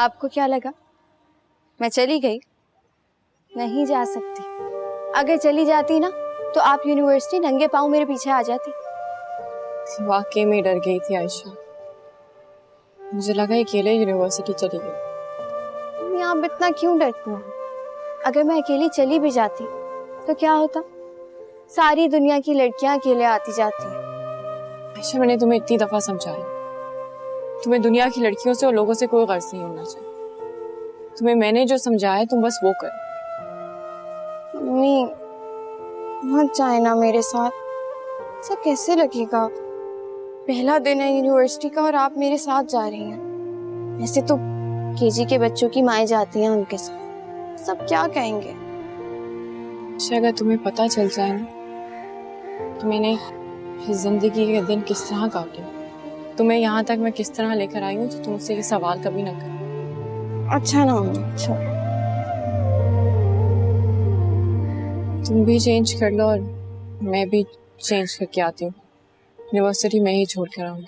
आपको क्या लगा मैं चली गई? नहीं जा सकती। अगर चली जाती ना तो आप यूनिवर्सिटी नंगे पाँव मेरे पीछे आ जाती। वाकई में डर गई थी आयशा, मुझे लगा अकेले यूनिवर्सिटी चली गई। आप इतना क्यों डरती हो? अगर मैं अकेली चली भी जाती तो क्या होता? सारी दुनिया की लड़कियां अकेले आती जाती हैं। आयशा, मैंने तुम्हें इतनी दफा समझाया, तुम्हें दुनिया की लड़कियों से और लोगों से कोई गर्ज नहीं होना चाहिए। तुम्हें मैंने जो समझाया तुम बस वो करो। मम्मी मत जाए ना मेरे साथ, सब कैसे लगेगा? पहला दिन है यूनिवर्सिटी का और आप मेरे साथ जा रही हैं। वैसे तो केजी के बच्चों की माएँ जाती हैं उनके साथ, सब क्या कहेंगे? अगर तुम्हें पता चल जाए ना कि मैंने जिंदगी के दिन किस तरह काटे, तुम्हें यहाँ तक मैं किस तरह लेकर आई हूँ, तो तुमसे ये सवाल कभी ना करो। अच्छा ना मम्मी, अच्छा। तुम भी चेंज कर लो और मैं भी चेंज करके आती हूँ। यूनिवर्सिटी में ही छोड़ कर आऊंगी।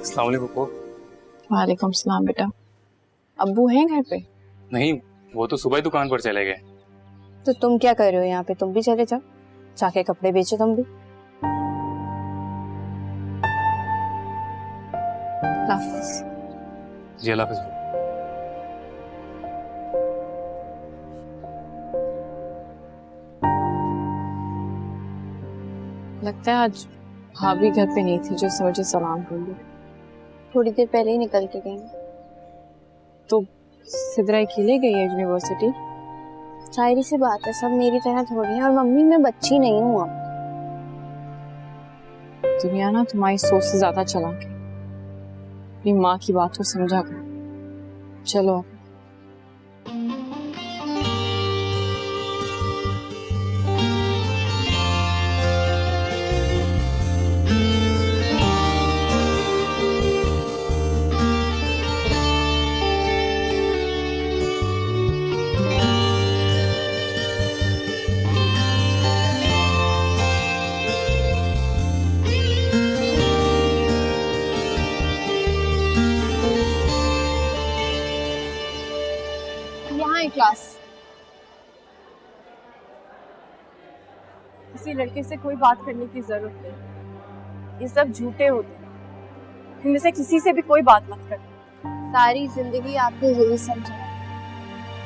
अस्सलाम वालेकुम पप्पू। वालेकुम सलाम बेटा। अब्बू हैं घर पे? नहीं, वो तो सुबह ही दुकान पर चले गए। तो तुम क्या कर रहे हो यहाँ पे? तुम भी चले जाओ, जाके कपड़े बेचो तुम भी। जी अल्लाह हाफिज़। लगता है आज भाभी घर पे नहीं थी जो मुझे सलाम कर दी। थोड़ी देर पहले ही निकल के गई। तो सिद्रा अकेले गई है यूनिवर्सिटी? शायरी सी बात है, सब मेरी तरह थोड़ी है। और मम्मी मैं बच्ची नहीं हूँ अब। दुनिया ना तुम्हारी सोच से ज्यादा चालाक है। अपनी माँ की बात को समझा कर। चलो क्लास। किसी लड़के से कोई बात करने की जरूरत नहीं, ये सब झूठे होते हैं। इनमें से किसी से भी कोई बात मत कर। सारी जिंदगी आपने यही समझा,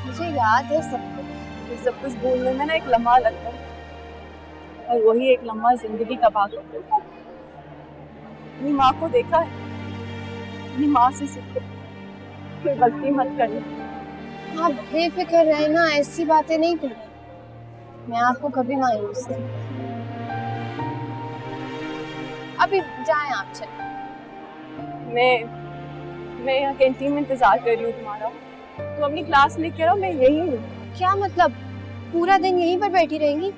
मुझे याद है सब कुछ। ये सब कुछ भूलने में ना एक लम्हा लगता है, और वही एक लम्हा जिंदगी तबाह कर देता है। अपनी माँ को देखा है, अपनी माँ से सीखो, कोई गलती मत करना। आप बेफिक्र रहे ना, ऐसी बातें नहीं करें। मैं आपको कभी मायूस नहीं। अभी जाएं आप, चलें। मैं यहाँ कैंटीन में इंतजार कर रही हूँ तुम्हारा। तुम अपनी क्लास लेके आओ, मैं यही हूँ। क्या मतलब? पूरा दिन यहीं पर बैठी रहेंगी?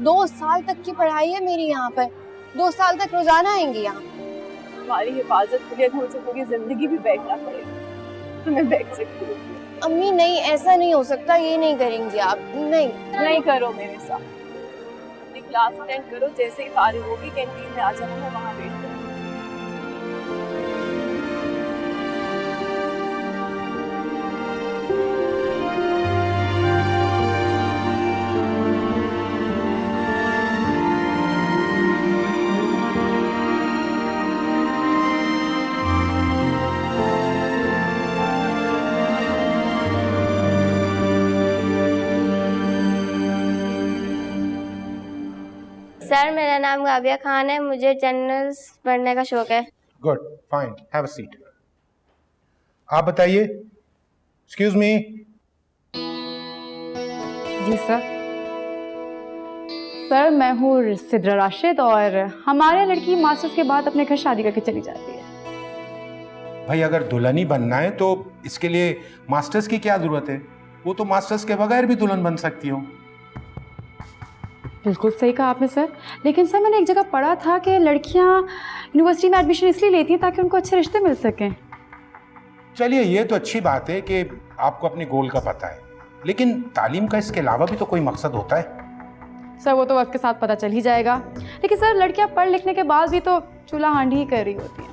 2 साल तक की पढ़ाई है मेरी यहाँ पर। 2 साल तक रोजाना आएंगी यहाँ? तुम्हारी हिफाजत के लिए मुझे पूरी जिंदगी भी बैठना पड़ेगा, तो मैं बैठ सकती हूँ। अम्मी नहीं, ऐसा नहीं हो सकता। ये नहीं करेंगी आप। नहीं करो मेरे साथ। अपनी क्लास अटेंड करो, जैसे ही फारिग होगी कैंटीन में आ जाना, मैं वहाँ वेट करूँगी। सर मेरा नाम गाबिया खान है, मुझे जर्नल्स पढ़ने का शौक है। Good, fine, have a seat. आप बताइए। Excuse me. जी सर। सर मैं हूँ सिद्रा राशिद और हमारे लड़की मास्टर्स के बाद अपने घर शादी करके चली जाती है। भाई अगर दुल्हन ही बनना है तो इसके लिए मास्टर्स की क्या जरूरत है? वो तो मास्टर्स के बगैर भी दुल्हन बन सकती हो। बिल्कुल सही कहा आपने सर, लेकिन सर मैंने एक जगह पढ़ा था कि लड़कियां यूनिवर्सिटी में एडमिशन इसलिए लेती हैं ताकि उनको अच्छे रिश्ते मिल सकें। चलिए, ये तो अच्छी बात है कि आपको अपने गोल का पता है, लेकिन तालीम का इसके अलावा भी तो कोई मकसद होता है। सर वो तो वक्त के साथ पता चल ही जाएगा, लेकिन सर लड़कियां पढ़ लिखने के बाद भी तो चूल्हा हांडी ही कर रही होती हैं।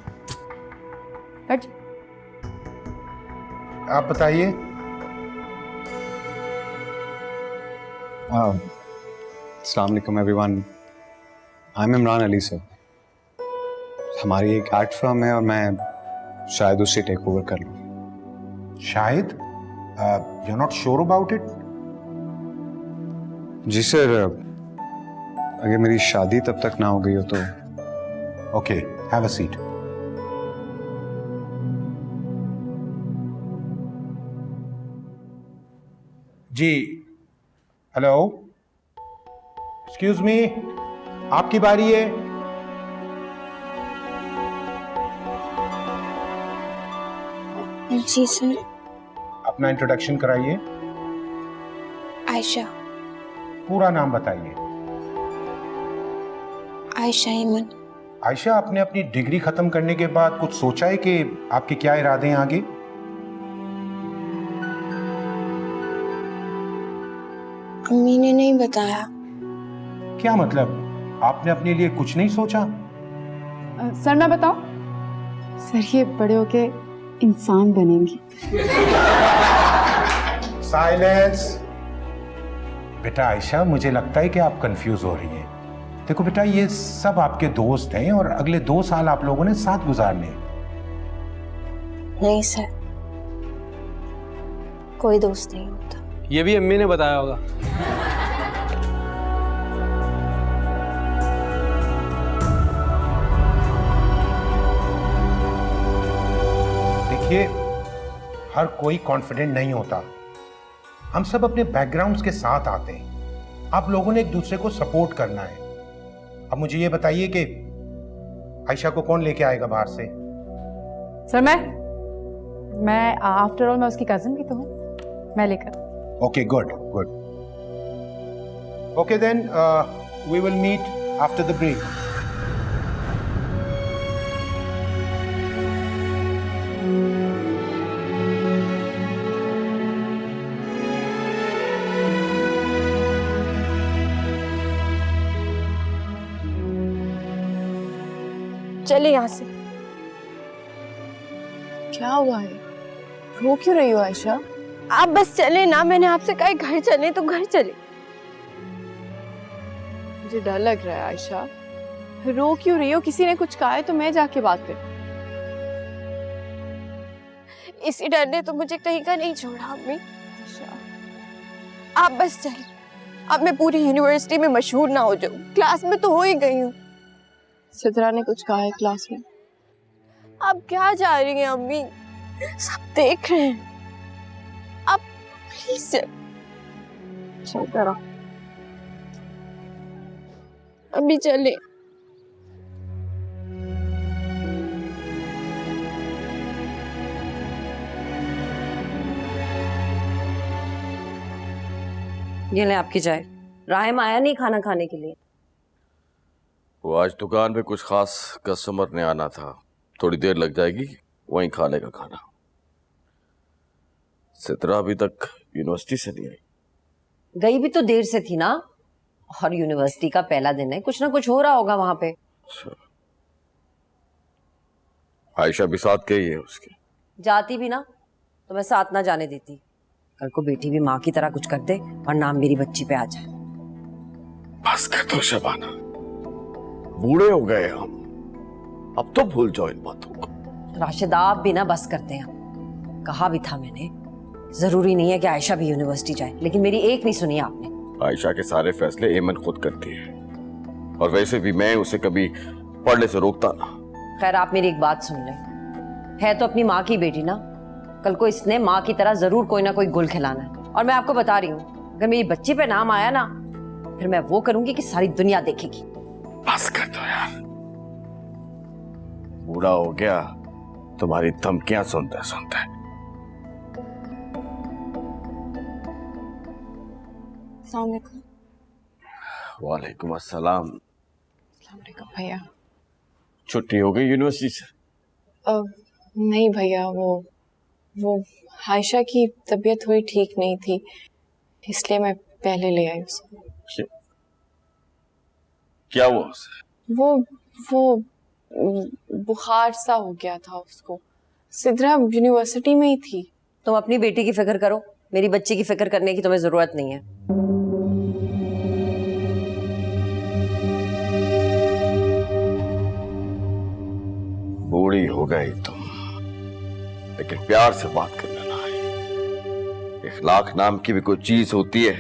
आप बताइए। अस्सलाम वालेकुम everyone, I am Imran Ali sir. हमारी एक आर्ट फर्म है और मैं शायद उसे टेक ओवर कर लूँ। शायद? You not sure about it? जी सर, अगर मेरी शादी तब तक ना हो गई हो तो। Okay, have a seat. जी, हेलो, एक्सक्यूज मी, आपकी बारी है। जी सर। अपना इंट्रोडक्शन कराइए। आयशा। पूरा नाम बताइए। आयशा ईमन। आयशा, आपने अपनी डिग्री खत्म करने के बाद कुछ सोचा है कि आपके क्या इरादे हैं आगे? अम्मी ने नहीं बताया। क्या मतलब, आपने अपने लिए कुछ नहीं सोचा? सर मैं बताऊं? सर ये बड़े होके इंसान बनेंगी। साइलेंस। बेटा आयशा, मुझे लगता है कि आप कंफ्यूज हो रही हैं। देखो बेटा, ये सब आपके दोस्त हैं और अगले 2 साल आप लोगों ने साथ गुजारने हैं। नहीं सर, कोई दोस्त नहीं होता। ये भी अम्मी ने बताया होगा। देखिए, हर कोई कॉन्फिडेंट नहीं होता। हम सब अपने बैकग्राउंड्स के साथ आते हैं। आप लोगों ने एक दूसरे को सपोर्ट करना है। अब मुझे ये बताइए कि आयशा को कौन लेके आएगा बाहर से? सर मैं आफ्टर ऑल मैं उसकी कजिन भी तो हूँ, मैं लेकर। Okay, good, good. Okay then, we will meet after the break. चले यहाँ से। क्या हुआ है? रो क्यों रही हो आयशा? आप बस चले ना, मैंने आपसे कहा घर चले तो घर चले। मुझे डर लग रहा है आयशा। रो क्यों रही हो? किसी ने कुछ कहा है तो मैं जाके बात करूं। इसी डर ने तो मुझे कहीं का नहीं छोड़ा अम्मी। आप बस चले, अब मैं पूरी यूनिवर्सिटी में मशहूर ना हो जाऊं। क्लास में तो हो ही गई हूँ। सिद्रा ने कुछ कहा है क्लास में? आप क्या जा रही हैं अम्मी? सब देख रहे हैं। आप प्लीज चल करो। अभी चले। ये ले आपकी चाय। राहिम आया नहीं खाना खाने के लिए? वो आज दुकान पे कुछ खास कस्टमर ने आना था, थोड़ी देर लग जाएगी, वहीं खा लेगा खाना। सित्रा अभी तक यूनिवर्सिटी से नहीं आई। गई भी तो देर से थी ना, और यूनिवर्सिटी का पहला दिन है, कुछ ना कुछ हो रहा होगा वहां पे। आयशा भी साथ गई है उसके। जाती भी ना तो मैं साथ ना जाने देती। कल को बेटी भी माँ की तरह कुछ कर दे और नाम मेरी बच्ची पे आ जाए। बस कर दो शबाना, बूढ़े हो गए हम, अब तो भूल जाओ इन बातों को। राशिद आप भी ना बस करते हैं। कहा भी था मैंने, जरूरी नहीं है कि आयशा भी यूनिवर्सिटी जाए, लेकिन मेरी एक नहीं सुनी आपने। आयशा के सारे फैसले एमन खुद करती है, और वैसे भी मैं उसे कभी पढ़ने से रोकता ना। खैर आप मेरी एक बात सुन लें, है तो अपनी माँ की बेटी ना, कल को इसने माँ की तरह जरूर कोई ना कोई गुल खिलाना है। और मैं आपको बता रही हूँ, अगर मेरी बच्ची पे नाम आया ना, फिर मैं वो करूंगी कि सारी दुनिया देखेगी। बस कर दो यार, बूढ़ा हो गया, तुम्हारी धमकियां सुनते सुनते। वालेकुम अस्सलाम। भैया। छुट्टी हो गई यूनिवर्सिटी से? नहीं भैया, वो आयशा की तबीयत थोड़ी ठीक नहीं थी, इसलिए मैं पहले ले आई उसे। क्या हुआ उसे? वो बुखार सा हो गया था उसको। सिद्रा यूनिवर्सिटी में ही थी। तुम अपनी बेटी की फिक्र करो, मेरी बच्ची की फिक्र करने की तुम्हें जरूरत नहीं है। बूढ़ी हो गई तुम, लेकिन प्यार से बात कर लेना है। इखलाक नाम की भी कोई चीज होती है।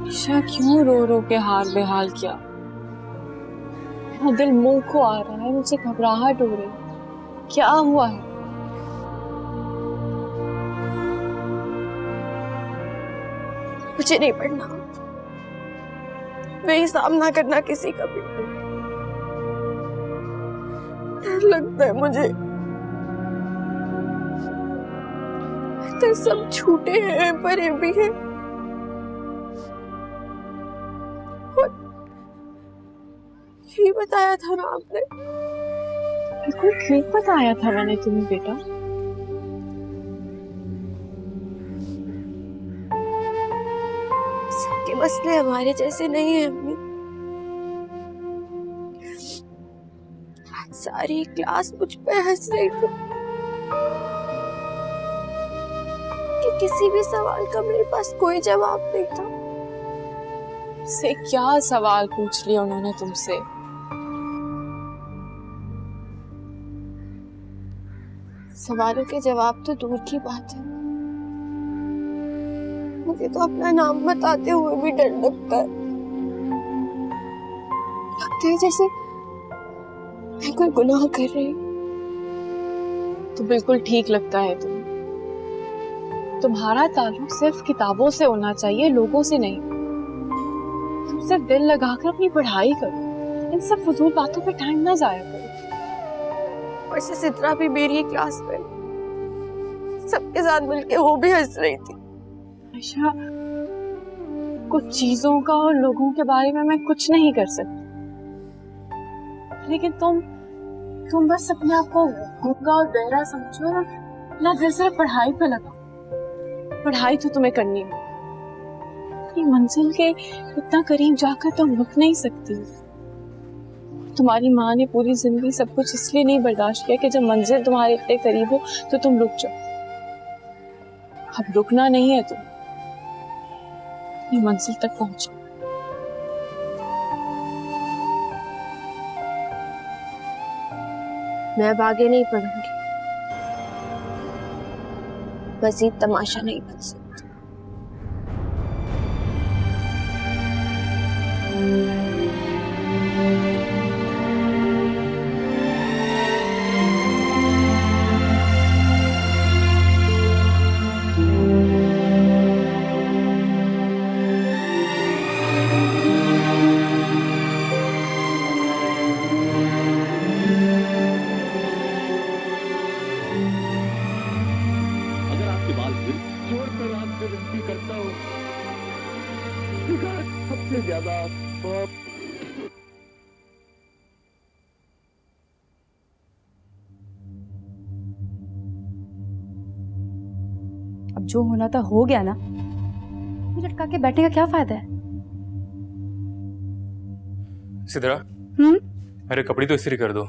ईशा क्यों रो रो के हाल बेहाल किया? मेरा दिल मुंह को आ रहा है, मुझे घबराहट हो रही है। क्या हुआ है? मुझे नहीं पढ़ना, नहीं सामना करना किसी का भी। डर लगता है मुझे, तो सब छूटे हैं परे भी हैं। यही बताया था ना आपने? बिल्कुल ठीक बताया था मैंने तुम्हें बेटा। सबके मसले हमारे जैसे नहीं है अम्मी। आज सारी क्लास मुझ पे हंस रही थी कि किसी भी सवाल का मेरे पास कोई जवाब नहीं था। से क्या सवाल पूछ लिया उन्होंने तुमसे? सवालों के जवाब तो दूर की बात है, मुझे तो अपना नाम बताते हुए भी डर लगता है। लगता है जैसे मैं कोई गुनाह कर रही हूँ। तो बिल्कुल ठीक लगता है तुम्हारा ताल्लुक सिर्फ किताबों से होना चाहिए, लोगों से नहीं। तुम सिर्फ दिल लगाकर अपनी पढ़ाई करो, इन सब फजूल बातों पे टाइम ना जाया करो। और से सिद्रा भी मेरी क्लास में सबके साथ मिलके वो भी हंस रही थी। आयशा, कुछ चीजों का और लोगों के बारे में मैं कुछ नहीं कर सकती, लेकिन तुम बस अपने आप को गूंगा और बहरा समझो ना, ना दिल से पढ़ाई पे लगाओ। पढ़ाई तो तुम्हें करनी है, अपनी मंजिल के इतना करीब जाकर तुम रुक नहीं सकती। तुम्हारी माँ ने पूरी जिंदगी सब कुछ इसलिए नहीं बर्दाश्त किया कि जब मंजिल तुम्हारे इतने करीब हो तो तुम रुक जाओ। अब रुकना नहीं है, तुम अपनी मंजिल तक पहुंचो। मैं अब आगे नहीं पढ़ूंगी, मजीद तमाशा नहीं बन सकता। अब जो होना था हो गया ना, मुझे लटका के बैठने का क्या फायदा है? सिद्रा, मेरे कपड़े तो इस्त्री कर दो।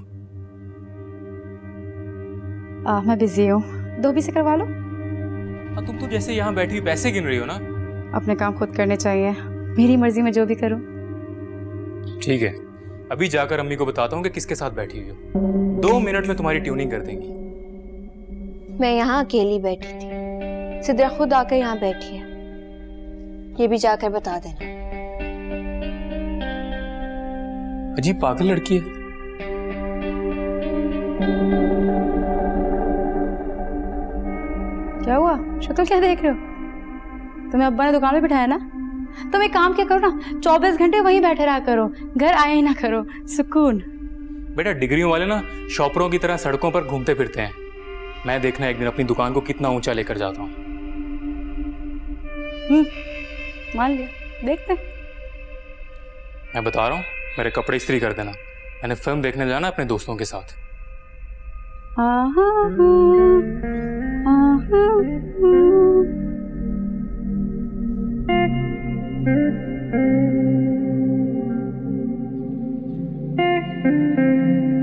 मैं बिजी हूँ, धोबी से करवा लो। तुम तो जैसे यहाँ बैठी हुई पैसे गिन रही हो ना। अपने काम खुद करने चाहिए, मेरी मर्जी में जो भी करूँ। ठीक है, अभी जाकर अम्मी को बताता हूँ कि किसके साथ बैठी हुई हो। 2 मिनट में तुम्हारी ट्यूनिंग कर देंगी। मैं यहाँ अकेली बैठी थी, सिद्रा खुद आकर यहाँ बैठी है, ये भी जाकर बता देना। अजीब पागल लड़की है। क्या हुआ? शक्ल क्या देख रहे हो? तुम्हें अब्बा ने दुकान पे बिठाया ना, तुम एक काम क्या करो ना, 24 घंटे वहीं बैठे रहा करो, घर आया ही ना करो, सुकून। बेटा डिग्रियों वाले ना शॉपरों की तरह सड़कों पर घूमते फिरते हैं। मैं देखना एक दिन अपनी दुकान को कितना ऊंचा लेकर जाता हूँ। मान लिया, देखते हैं। मैं बता रहा हूँ, मेरे कपड़े इस्त्री कर देना, मैंने फिल्म देखने जाना अपने दोस्तों के साथ।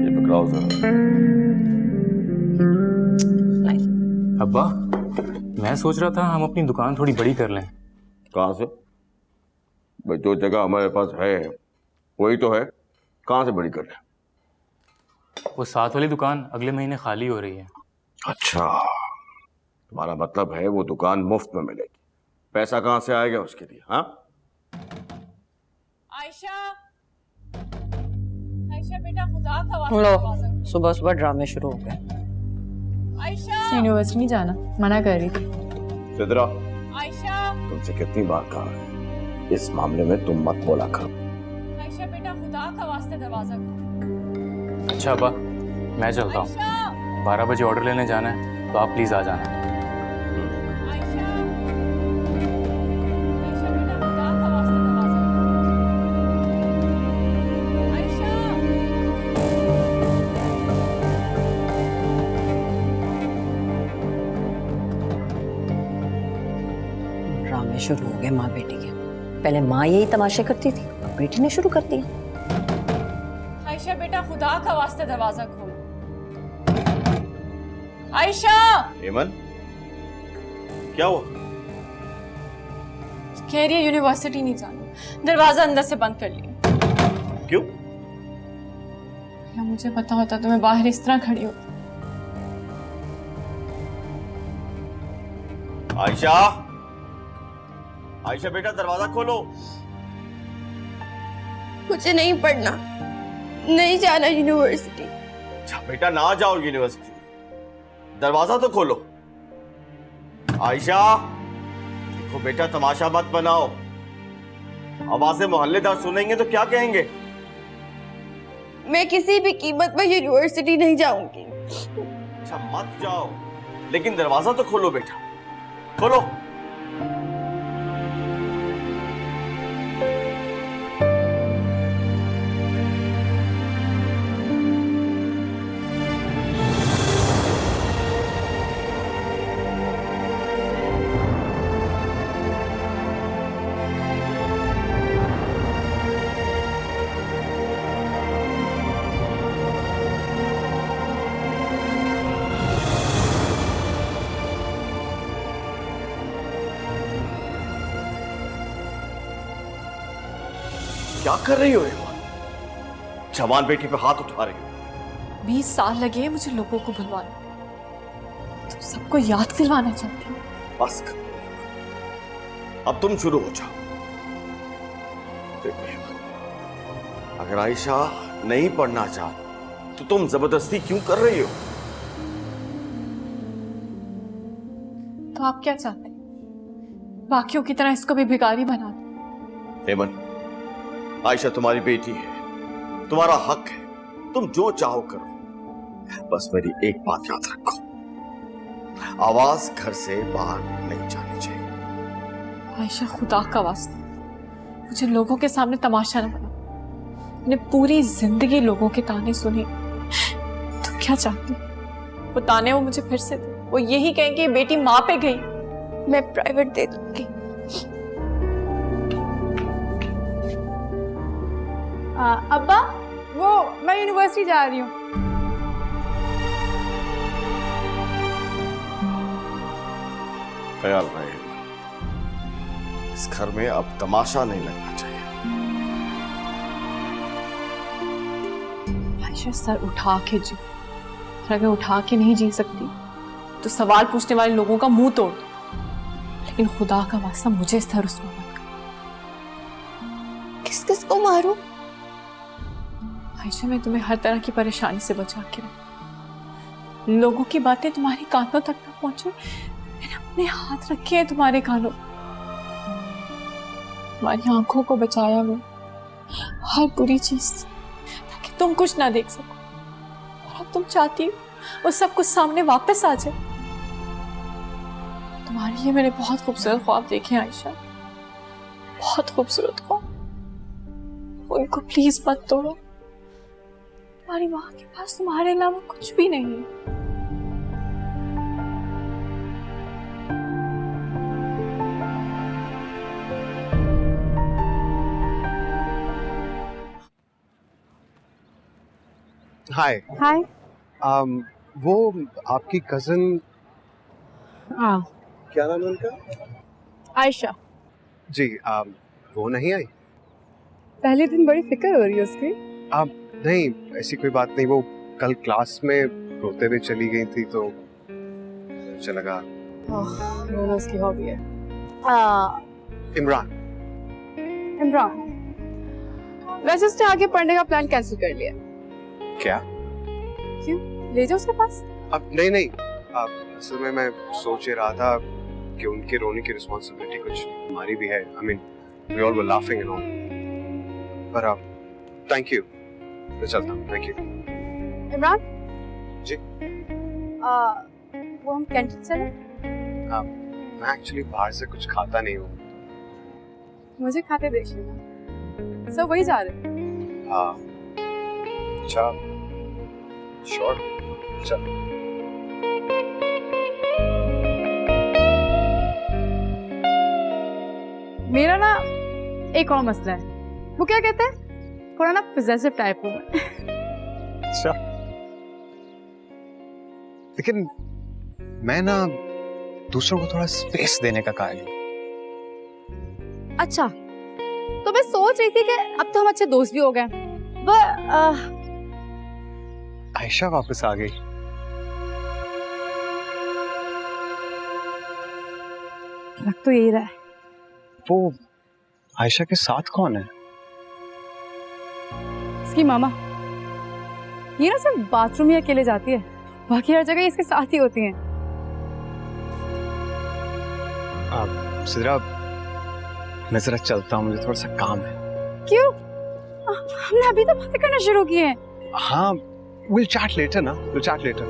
ये पकड़ाओ जरा। अब्बा, मैं सोच रहा था हम अपनी दुकान थोड़ी बड़ी कर लें। कहाँ से? भाई जो जगह हमारे पास है वही तो है, कहाँ से बड़ी कर रहे? वो साथ वाली दुकान अगले महीने खाली हो रही है। अच्छा, तुम्हारा मतलब है वो दुकान मुफ्त में मिलेगी, पैसा कहाँ से आएगा उसके लिए? हाँ आयशा, आयशा बेटा खुदा का वास्ता लो, दरवाजा खोलो। सुबह सुबह ड्रामे शुरू हो गए। आयशा, यूनिवर्सिटी नहीं जाना, मना कर रही थी। सिद्रा, आयशा, तुमसे कितनी बार कहा है इस मामले में तुम मत बोला करो। आयशा बेटा खुदा का वास्ता दरवाजा खोलो। अच्छा अब्बा, मैं चलता हूँ, आयशा, 12 बजे ऑर्डर लेने जाना है, तो आप प्लीज़ आ जाना। आयशा, आयशा बेटा खुदा का वास्ता दरवाजा खोलो। आयशा, ड्रामे शुरू हो गए माँ बेटी के। पहले माँ यही तमाशे करती थी, अब बेटी ने शुरू कर दिया। आयशा बेटा खुदा का वास्ता दरवाजा खोलो। आयशा, हेमन, क्या हुआ? कह रही है यूनिवर्सिटी नहीं जाना, दरवाजा अंदर से बंद कर लिया। क्यों? या मुझे पता होता तो मैं बाहर इस तरह खड़ी होती। आयशा, आयशा बेटा दरवाजा खोलो। मुझे नहीं पढ़ना, नहीं जाना यूनिवर्सिटी। अच्छा बेटा ना जाओ यूनिवर्सिटी, दरवाजा तो खोलो। आयशा, देखो बेटा तमाशा मत बनाओ, आवाजें मोहल्लेदार सुनेंगे तो क्या कहेंगे? मैं किसी भी कीमत पर यूनिवर्सिटी नहीं जाऊंगी। अच्छा मत जाओ, लेकिन दरवाजा तो खोलो बेटा, खोलो। क्या कर रही हो हेमा? जवान बेटी पे हाथ उठा रही हो। 20 साल लगे हैं मुझे लोगों को भुलवाने, तुम सबको याद दिलवाना चाहती हो। बस कर, अब तुम शुरू हो जाओ। देखो हेमा, अगर आयशा नहीं पढ़ना चाहती तो तुम जबरदस्ती क्यों कर रही हो? तो आप क्या चाहते हैं? बाकियों की तरह इसको भी भिखारी बना दो? हेमन, आयशा तुम्हारी बेटी है, तुम्हारा हक है, तुम जो चाहो करो, बस मेरी एक बात याद रखो, आवाज घर से बाहर नहीं जानी चाहिए। आयशा खुदा का वास्ता मुझे लोगों के सामने तमाशा न बना। मैंने पूरी जिंदगी लोगों के ताने सुने, तुम क्या चाहती हो? वो ताने वो मुझे फिर से दे, वो यही कहेंगे बेटी माँ पे गई। मैं प्राइवेट दे दूंगी। अब्बा, वो मैं यूनिवर्सिटी जा रही हूँ। ख्याल रहे, इस घर में अब तमाशा नहीं लगना चाहिए। आयशा सर उठा के जी, और अगर उठा के नहीं जी सकती तो सवाल पूछने वाले लोगों का मुंह तोड़ दो, लेकिन खुदा का वास्ता मुझे सर रुस्वा मत कर। किस किस को मारूं? आयशा, मैं तुम्हें हर तरह की परेशानी से बचा के रखूं। लोगों की बातें तुम्हारे कानों तक ना पहुंचे, मैंने अपने हाथ रखे हैं तुम्हारे कानों। तुम्हारी आंखों को बचाया वो हर बुरी चीज से, ताकि तुम कुछ ना देख सको। और अब तुम चाहती हो वो सब कुछ सामने वापस आ जाए। तुम्हारे लिए मैंने बहुत खूबसूरत ख्वाब देखे हैं आयशा, बहुत खूबसूरत ख्वाब। उनको प्लीज मत तोड़ो। तुम्हारी माँ के पास तुम्हारे अलावा कुछ भी नहीं है। हाय हाय। वो आपकी कजन, हाँ, क्या नाम है उनका? आयशा। जी, वो नहीं आई? पहले दिन बड़ी फिक्र हो रही है उसकी। नहीं, ऐसी कोई बात नहीं। वो कल क्लास में रोते हुए चली गई थी तो मुझे लगा। रोना उसकी हॉबी है। इमरान। इमरान, वैसे उसने आगे पढ़ने का प्लान कैंसिल कर लिया। क्या? क्यों? ले जाओ उसके पास। अब नहीं, असल में मैं सोच ही रहा था कि उनके रोने की रिस्पॉन्सिबिलिटी कुछ हमारी भी है। I mean we all were laughing and all, पर थैंक यू। मैं चलता हूँ। Thank you. इमरान जी। वो हम कैंटीन चले? मैं एक्चुअली बाहर से कुछ खाता नहीं हूँ। मुझे खाते देखिएगा। सब वही जा रहे। हाँ, अच्छा, श्योर, चल। मेरा ना एक और मसला है। वो क्या कहते हैं, थोड़ा ना पोजेसिव टाइप हूँ मैं। अच्छा, लेकिन मैं ना दूसरों को थोड़ा स्पेस देने का कायल हूँ। अच्छा, तो मैं सोच रही थी कि अब तो हम अच्छे दोस्त भी हो गए। आयशा वापस आ गई। लग तो यही रहा है। वो आयशा के साथ कौन है? इसकी मामा। ये ना सिर्फ बाथरूम ही अकेले जाती है, बाकी हर जगह इसके साथ ही होती हैं। सिद्रा, मैं जरा चलता हूँ, मुझे थोड़ा सा काम है। क्यों? हमने अभी तो बातें करना शुरू की हैं। हाँ, we'll chat later ना, we'll chat later.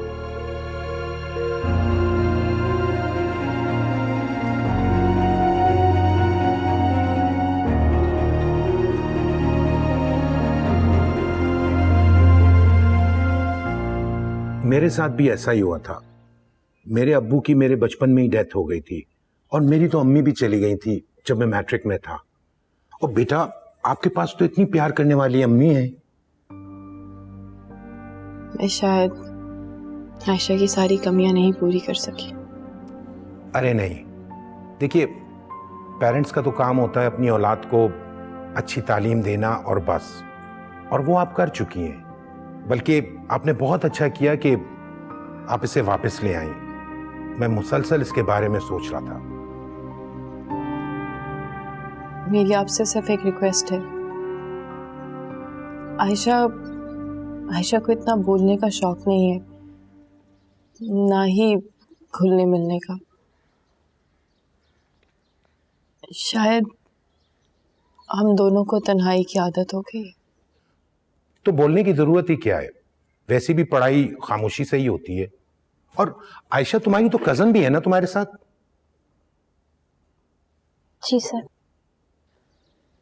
मेरे साथ भी ऐसा ही हुआ था। मेरे अब्बू की मेरे बचपन में ही डेथ हो गई थी और मेरी तो अम्मी भी चली गई थी जब मैं मैट्रिक में था। और बेटा, आपके पास तो इतनी प्यार करने वाली अम्मी है। मैं शायद आयशा की सारी कमियां नहीं पूरी कर सकी। अरे नहीं, देखिए, पेरेंट्स का तो काम होता है अपनी औलाद को अच्छी तालीम देना और बस, और वो आप कर चुकी हैं। बल्कि आपने बहुत अच्छा किया कि आप इसे वापस ले आई। मैं मुसलसल इसके बारे में सोच रहा था। मेरी आपसे सिर्फ एक रिक्वेस्ट है। आयशा को इतना बोलने का शौक नहीं है, ना ही घुलने मिलने का। शायद हम दोनों को तन्हाई की आदत हो गई। तो बोलने की जरूरत ही क्या है? वैसे भी पढ़ाई खामोशी से ही होती है। और आयशा तुम्हारी तो कजन भी है ना तुम्हारे साथ? जी सर।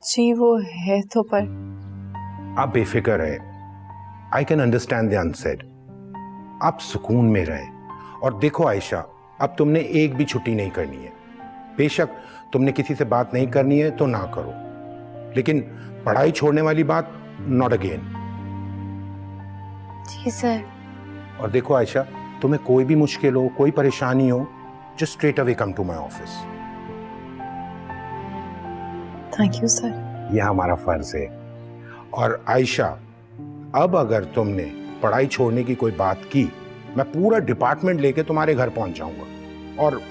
जी वो है तो, पर आप बेफिक्र है। I can understand the unsaid. आप सुकून में रहें। और देखो आयशा, अब तुमने एक भी छुट्टी नहीं करनी है। बेशक तुमने किसी से बात नहीं करनी है तो ना करो, लेकिन पढ़ाई छोड़ने वाली बात नॉट अगेन। Ji sir. और देखो आयशा, तुम्हें कोई भी मुश्किल हो, कोई परेशानी हो, just straight away come to my office. Thank you sir. यह हमारा फर्ज है। और आयशा, अब अगर तुमने पढ़ाई छोड़ने की कोई बात की, मैं पूरा डिपार्टमेंट लेके तुम्हारे घर पहुंच जाऊंगा। और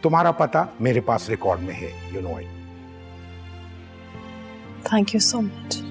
तुम्हारा पता मेरे पास रिकॉर्ड में है, you know it. Thank you so much.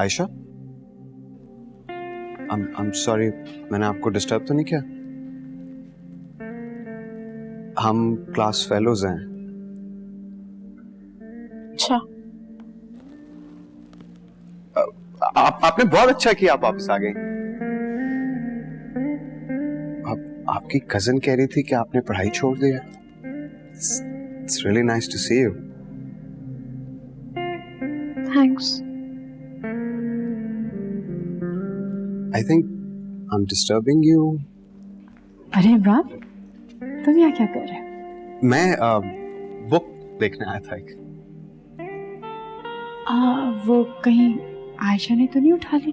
Ayesha, I'm sorry, मैंने आपको डिस्टर्ब तो नहीं किया? हम क्लास फेलोज हैं। अच्छा, आपने बहुत अच्छा किया, आप वापस आ गए। आपकी कजन कह रही थी कि आपने पढ़ाई छोड़ दी है। It's really nice to see you. Thanks. I think I'm disturbing you. अरे इमरान, तुम यहाँ क्या कर रहे हो? मैं बुक देखने आया था एक। वो कहीं आयशा ने तो नहीं उठा ली?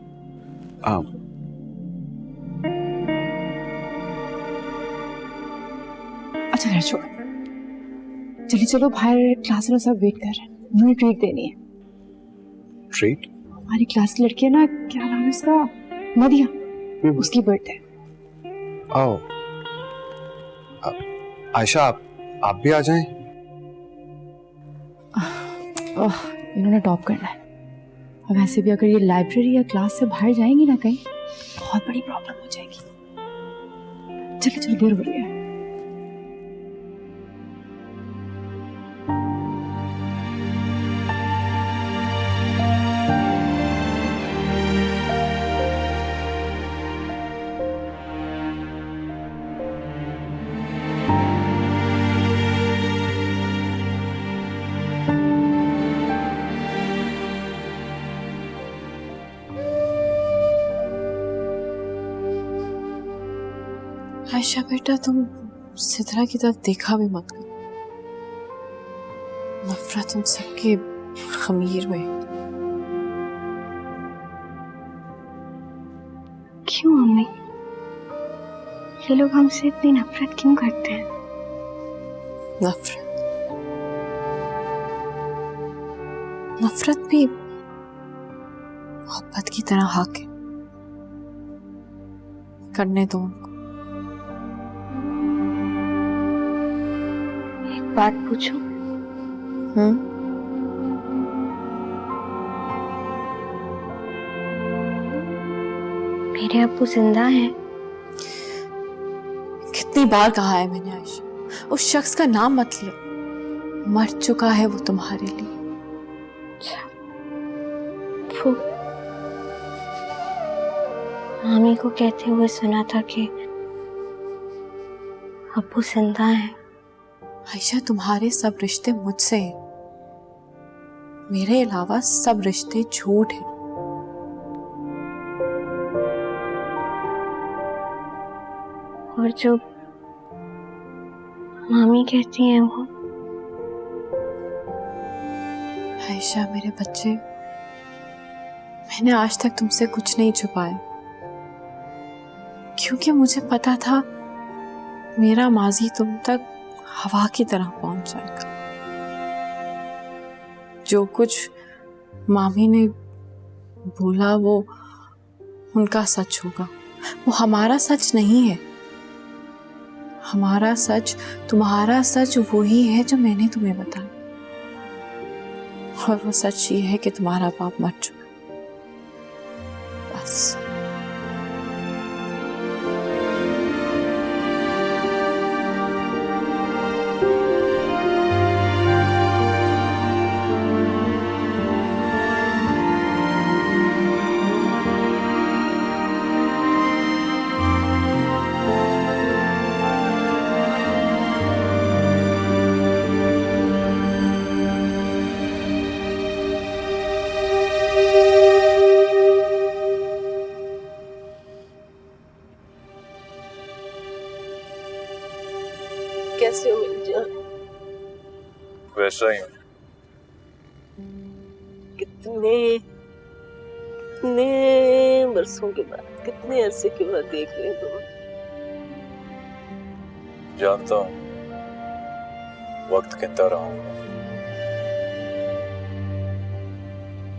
अच्छा घर छोड़, चलिए चलो बाहर, क्लास में सब वेट कर रहे हैं, उन्हें ट्रीट देनी है। ट्रीट? हमारी क्लास की लड़की है ना, क्या नाम है उसका, मदिया, उसकी बर्थडे। ओह, आयशा आप भी आ जाएं। इन्होंने टॉप करना है, और वैसे भी अगर ये लाइब्रेरी या क्लास से बाहर जाएंगी ना कहीं, बहुत बड़ी प्रॉब्लम हो जाएगी। चलो चलो, देर हो रही है। आयशा बेटा, तुम सिद्रा की तरफ देखा भी मत करो। नफरत उन सबके खमीर में। क्यों मम्मी, ये लोग हमसे इतनी नफरत क्यों करते हैं? नफरत भी मोहब्बत की तरह हक है, करने दो उनको। एक बात पूछूं? मेरे अब्बू जिंदा हैं? कितनी बार कहा है मैंने आयशा, उस शख्स का नाम मत लो, मर चुका है वो तुम्हारे लिए। वो मामी को कहते हुए सुना था कि अब्बू जिंदा हैं। आयशा, तुम्हारे सब रिश्ते मुझसे हैं, मेरे अलावा सब रिश्ते झूठ हैं। और जो मामी कहती हैं वो? आयशा मेरे बच्चे, मैंने आज तक तुमसे कुछ नहीं छुपाया, क्योंकि मुझे पता था मेरा माजी तुम तक हवा की तरह पहुंच जाएगा। जो कुछ मामी ने बोला वो उनका सच होगा, वो हमारा सच नहीं है। हमारा सच, तुम्हारा सच वही है जो मैंने तुम्हें बताया, और वो सच ये है कि तुम्हारा बाप मर चुका। बस। कैसे हो मेरी जान? वैसा ही हूँ। कितने बरसों के बाद, कितने अरसे के बाद देख रहे हो तुम? जानता हूँ वक्त कहता रहा हूँ।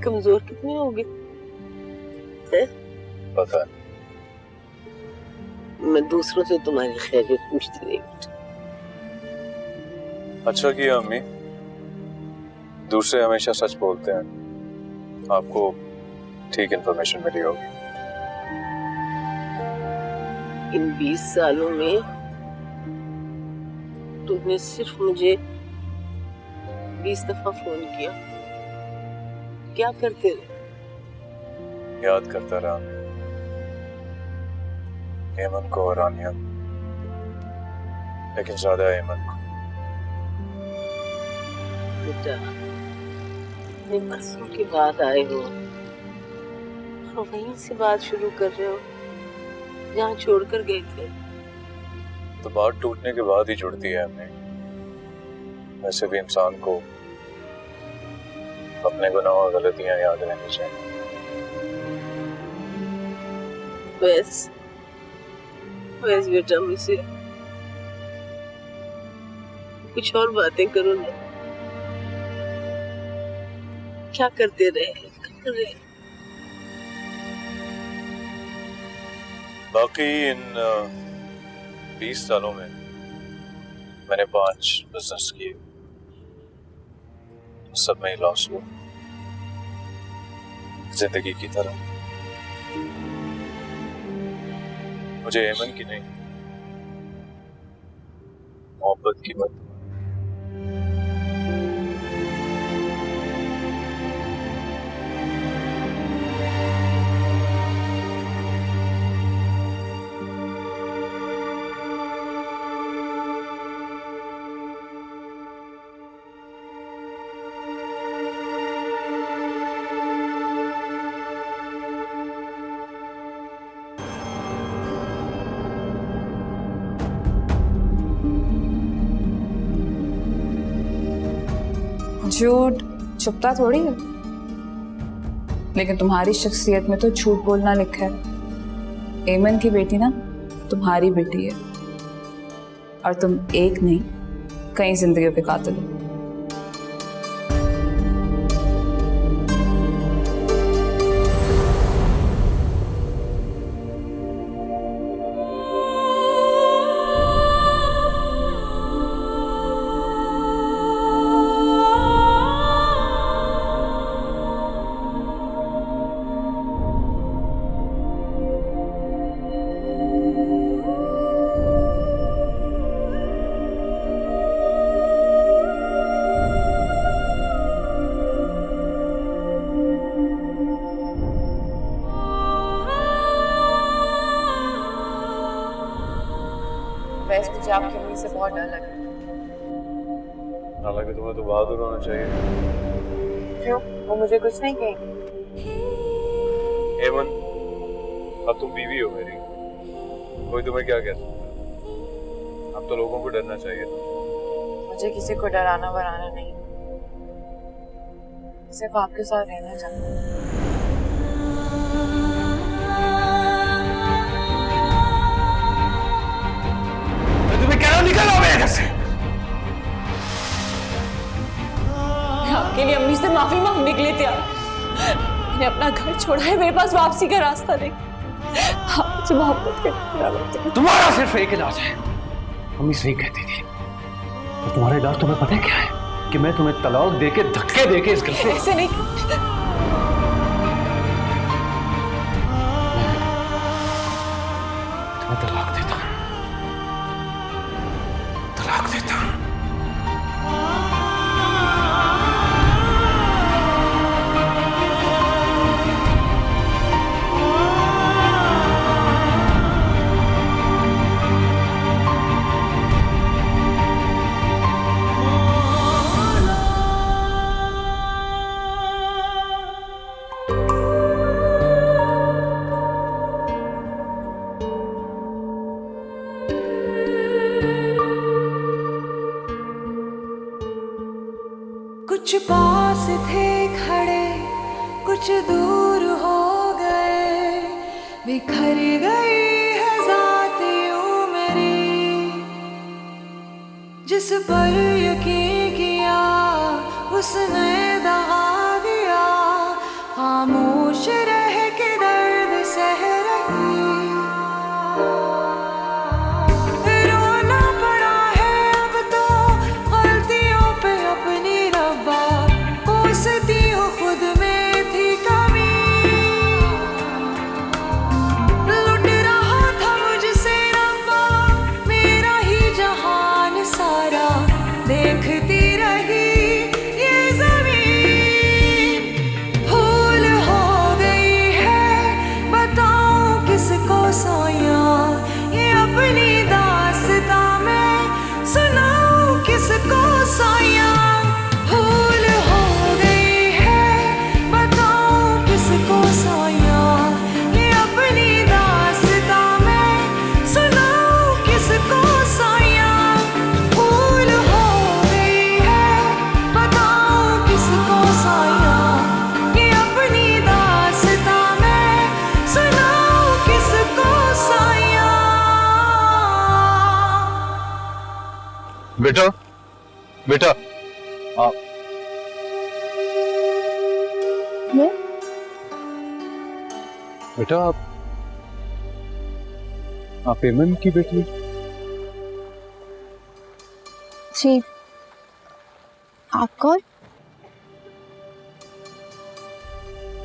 कमजोर कितनी होगी? पता है। मैं दूसरों से तुम्हारी खैरियत पूछती रही। अच्छा किया अम्मी, दूसरे हमेशा सच बोलते हैं। आपको ठीक इन्फॉर्मेशन मिली होगी। इन 20 सालों में तुमने सिर्फ मुझे 20 दफा फोन किया। क्या करते रहे? याद करता रहा एमन को और रानिया, लेकिन ज्यादा एमन को। बेटा, इतने बरसों के बाद आए हो और वहीं से बात शुरू कर रहे हो जहाँ छोड़कर गए थे। तो बात टूटने के बाद ही जुड़ती है हमें। वैसे भी इंसान को अपने गुनाह और गलतियां याद रहनी चाहिए। वैस बेटा, मुझसे कुछ और बातें करो ना। क्या करते रहे? बाकी इन 20 सालों में मैंने 5 बिजनेस किए, सब में लॉस हुआ, जिंदगी की तरह। मुझे एमन की नहीं, मोहब्बत की बात। झूठ छुपता थोड़ी है, लेकिन तुम्हारी शख्सियत में तो झूठ बोलना लिखा है। एमन की बेटी ना तुम्हारी बेटी है, और तुम एक नहीं कई जिंदगियों के कातिल हो। वैसे मुझे आपकी उम्मीद से बहुत डर लगा। हालांकि तुम्हें तो बहादुर होना चाहिए। क्यों? वो मुझे कुछ नहीं कहेंगे। एमन, अब तुम बीवी हो मेरी, कोई तुम्हें क्या कह सकता? अब तो लोगों को डरना चाहिए। मुझे किसी को डराना वराना नहीं, सिर्फ आपके साथ रहना चाहता हूँ। तुम्हें क्या निकल आओ मेरे घर से? आपके लिए अम्मी से माफी मांगने के लिए तैयार। मैंने अपना घर छोड़ा है, मेरे पास वापसी का रास्ता नहीं। आप मुझसे मोहब्बत करते। तुम्हारा सिर्फ एक इलाज है। अम्मी सही कहती थी। तो तुम्हारा इलाज तुम्हें पता है क्या है? कि मैं तुम्हें तलाक देके धक्के देके इस घर से ऐसे नहीं। तुम्हें तलाक देता हूं। तलाक देता हूं। कुछ पास थे खड़े, कुछ दूर हो गए, बिखर गई है ज़ात यूं मेरी। जिस पर यकीन किया उसने दगा दिया, खामोश रह के दर्द सह रही। रोना पड़ा है अब तो गलतियों पे अपनी, कोसती हूँ खुद में थी कमी। बेटा बेटा आप बेटा आप एमन की बेटी? जी। आप कौन?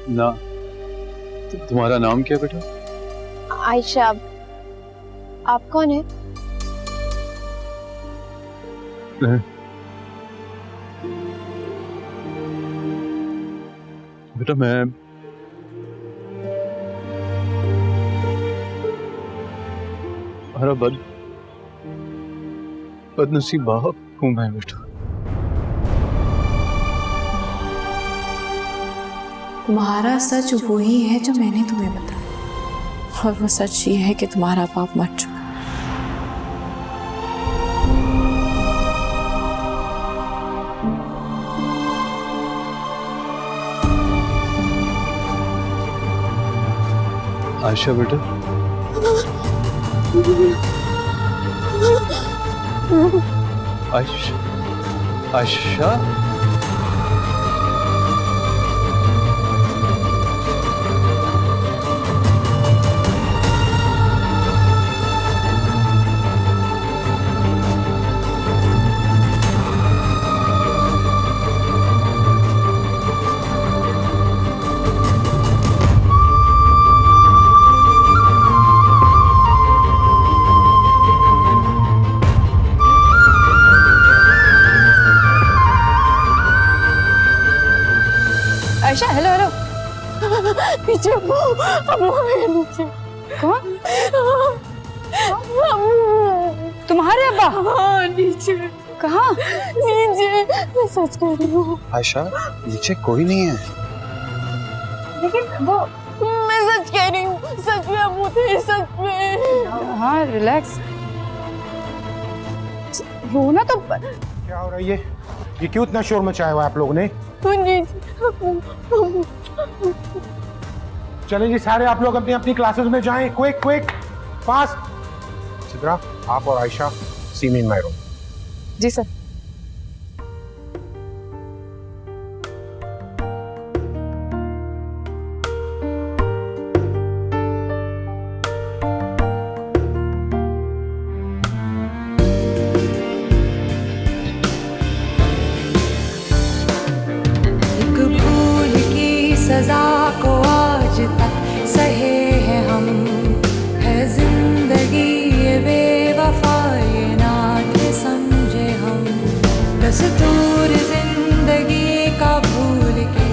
ना तुम्हारा नाम क्या बेटा? आयशा। आप कौन है? बेटा मैं हमारा बदनसीब बाप हूं मैं बेटा। तुम्हारा सच वही है जो मैंने तुम्हें बताया, और वो सच ये है कि तुम्हारा बाप मर चुका। आयशा बेटा आयशा आयशा आयशा, हेलो हेलो। नीचे अबू मेरे नीचे। कौन? तुम्हारे अब्बा? हाँ, नीचे। कहाँ? नीचे। मैं सच कह रही हूँ। आयशा नीचे कोई नहीं है। लेकिन वो, मैं सच कह रही हूँ, सच में अबू थे, सच में। हाँ रिलैक्स। रोना तो क्या हो रहा है ये क्यों इतना शोर मचाया हुआ है आप लोगों ने? चलें जी, सारे आप लोग अपनी अपनी क्लासेस में जाएं। Quick quick fast. सिद्रा, आप और Ayesha see me in my room. जी सर। एक भूल की सजा को आज तक सहे हैं हम, है जिंदगी ये बेवफा ये ना थे समझे हम। दस्तूर जिंदगी का भूल के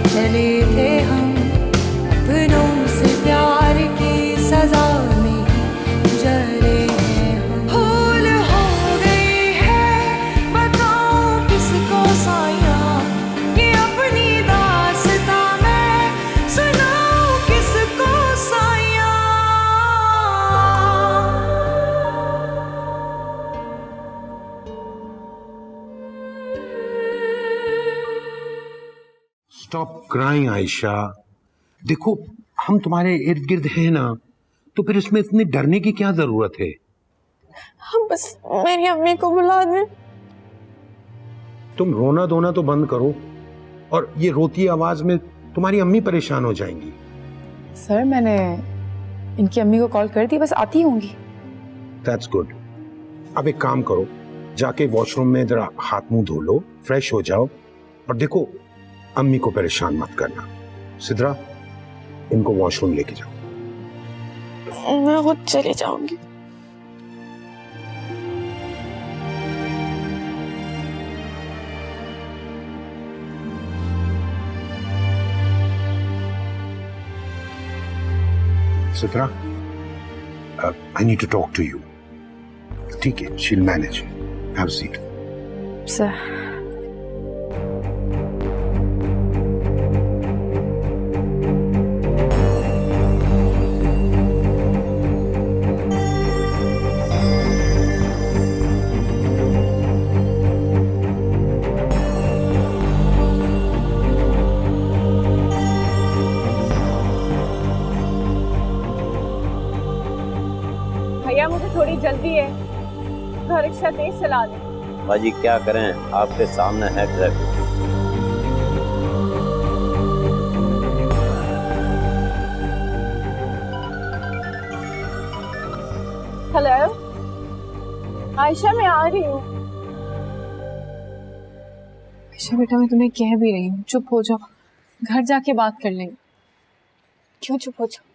चले थे हम, अपनों से प्यार की सजा में जले हैं हम। भूल हो गई है बताऊं किसको साया, ये अपनी दास्तां मैं सुनाऊं किसको साया। Stop crying Ayesha. देखो हम तुम्हारे इर्द गिर्द हैं ना, तो फिर इसमें इतने डरने की क्या जरूरत है? हम बस मेरी अम्मी को बुला दे। तुम रोना धोना तो बंद करो, और ये रोती आवाज में तुम्हारी अम्मी परेशान हो जाएंगी। सर मैंने इनकी अम्मी को कॉल कर दी, बस आती होंगी। That's good. अब एक काम करो, जाके वॉशरूम में जरा हाथ मुंह धो लो, फ्रेश हो जाओ, और देखो अम्मी को परेशान मत करना। सिद्रा, इनको वॉशरूम लेके जाओ। मैं खुद चली जाऊंगी। Sidra, I need to talk to you. ठीक है, she'll manage. Have a seat. Sir भैया मुझे थोड़ी जल्दी है, थोड़ा रिक्शा तेज चला दे। बाजी क्या करें, आपके सामने है ट्रैफिक। हेलो आयशा, मैं आ रही हूँ। आयशा बेटा, मैं तुम्हें कह भी रही हूँ, चुप हो जाओ, घर जाके बात कर लेंगे। क्यों चुप हो जाओ?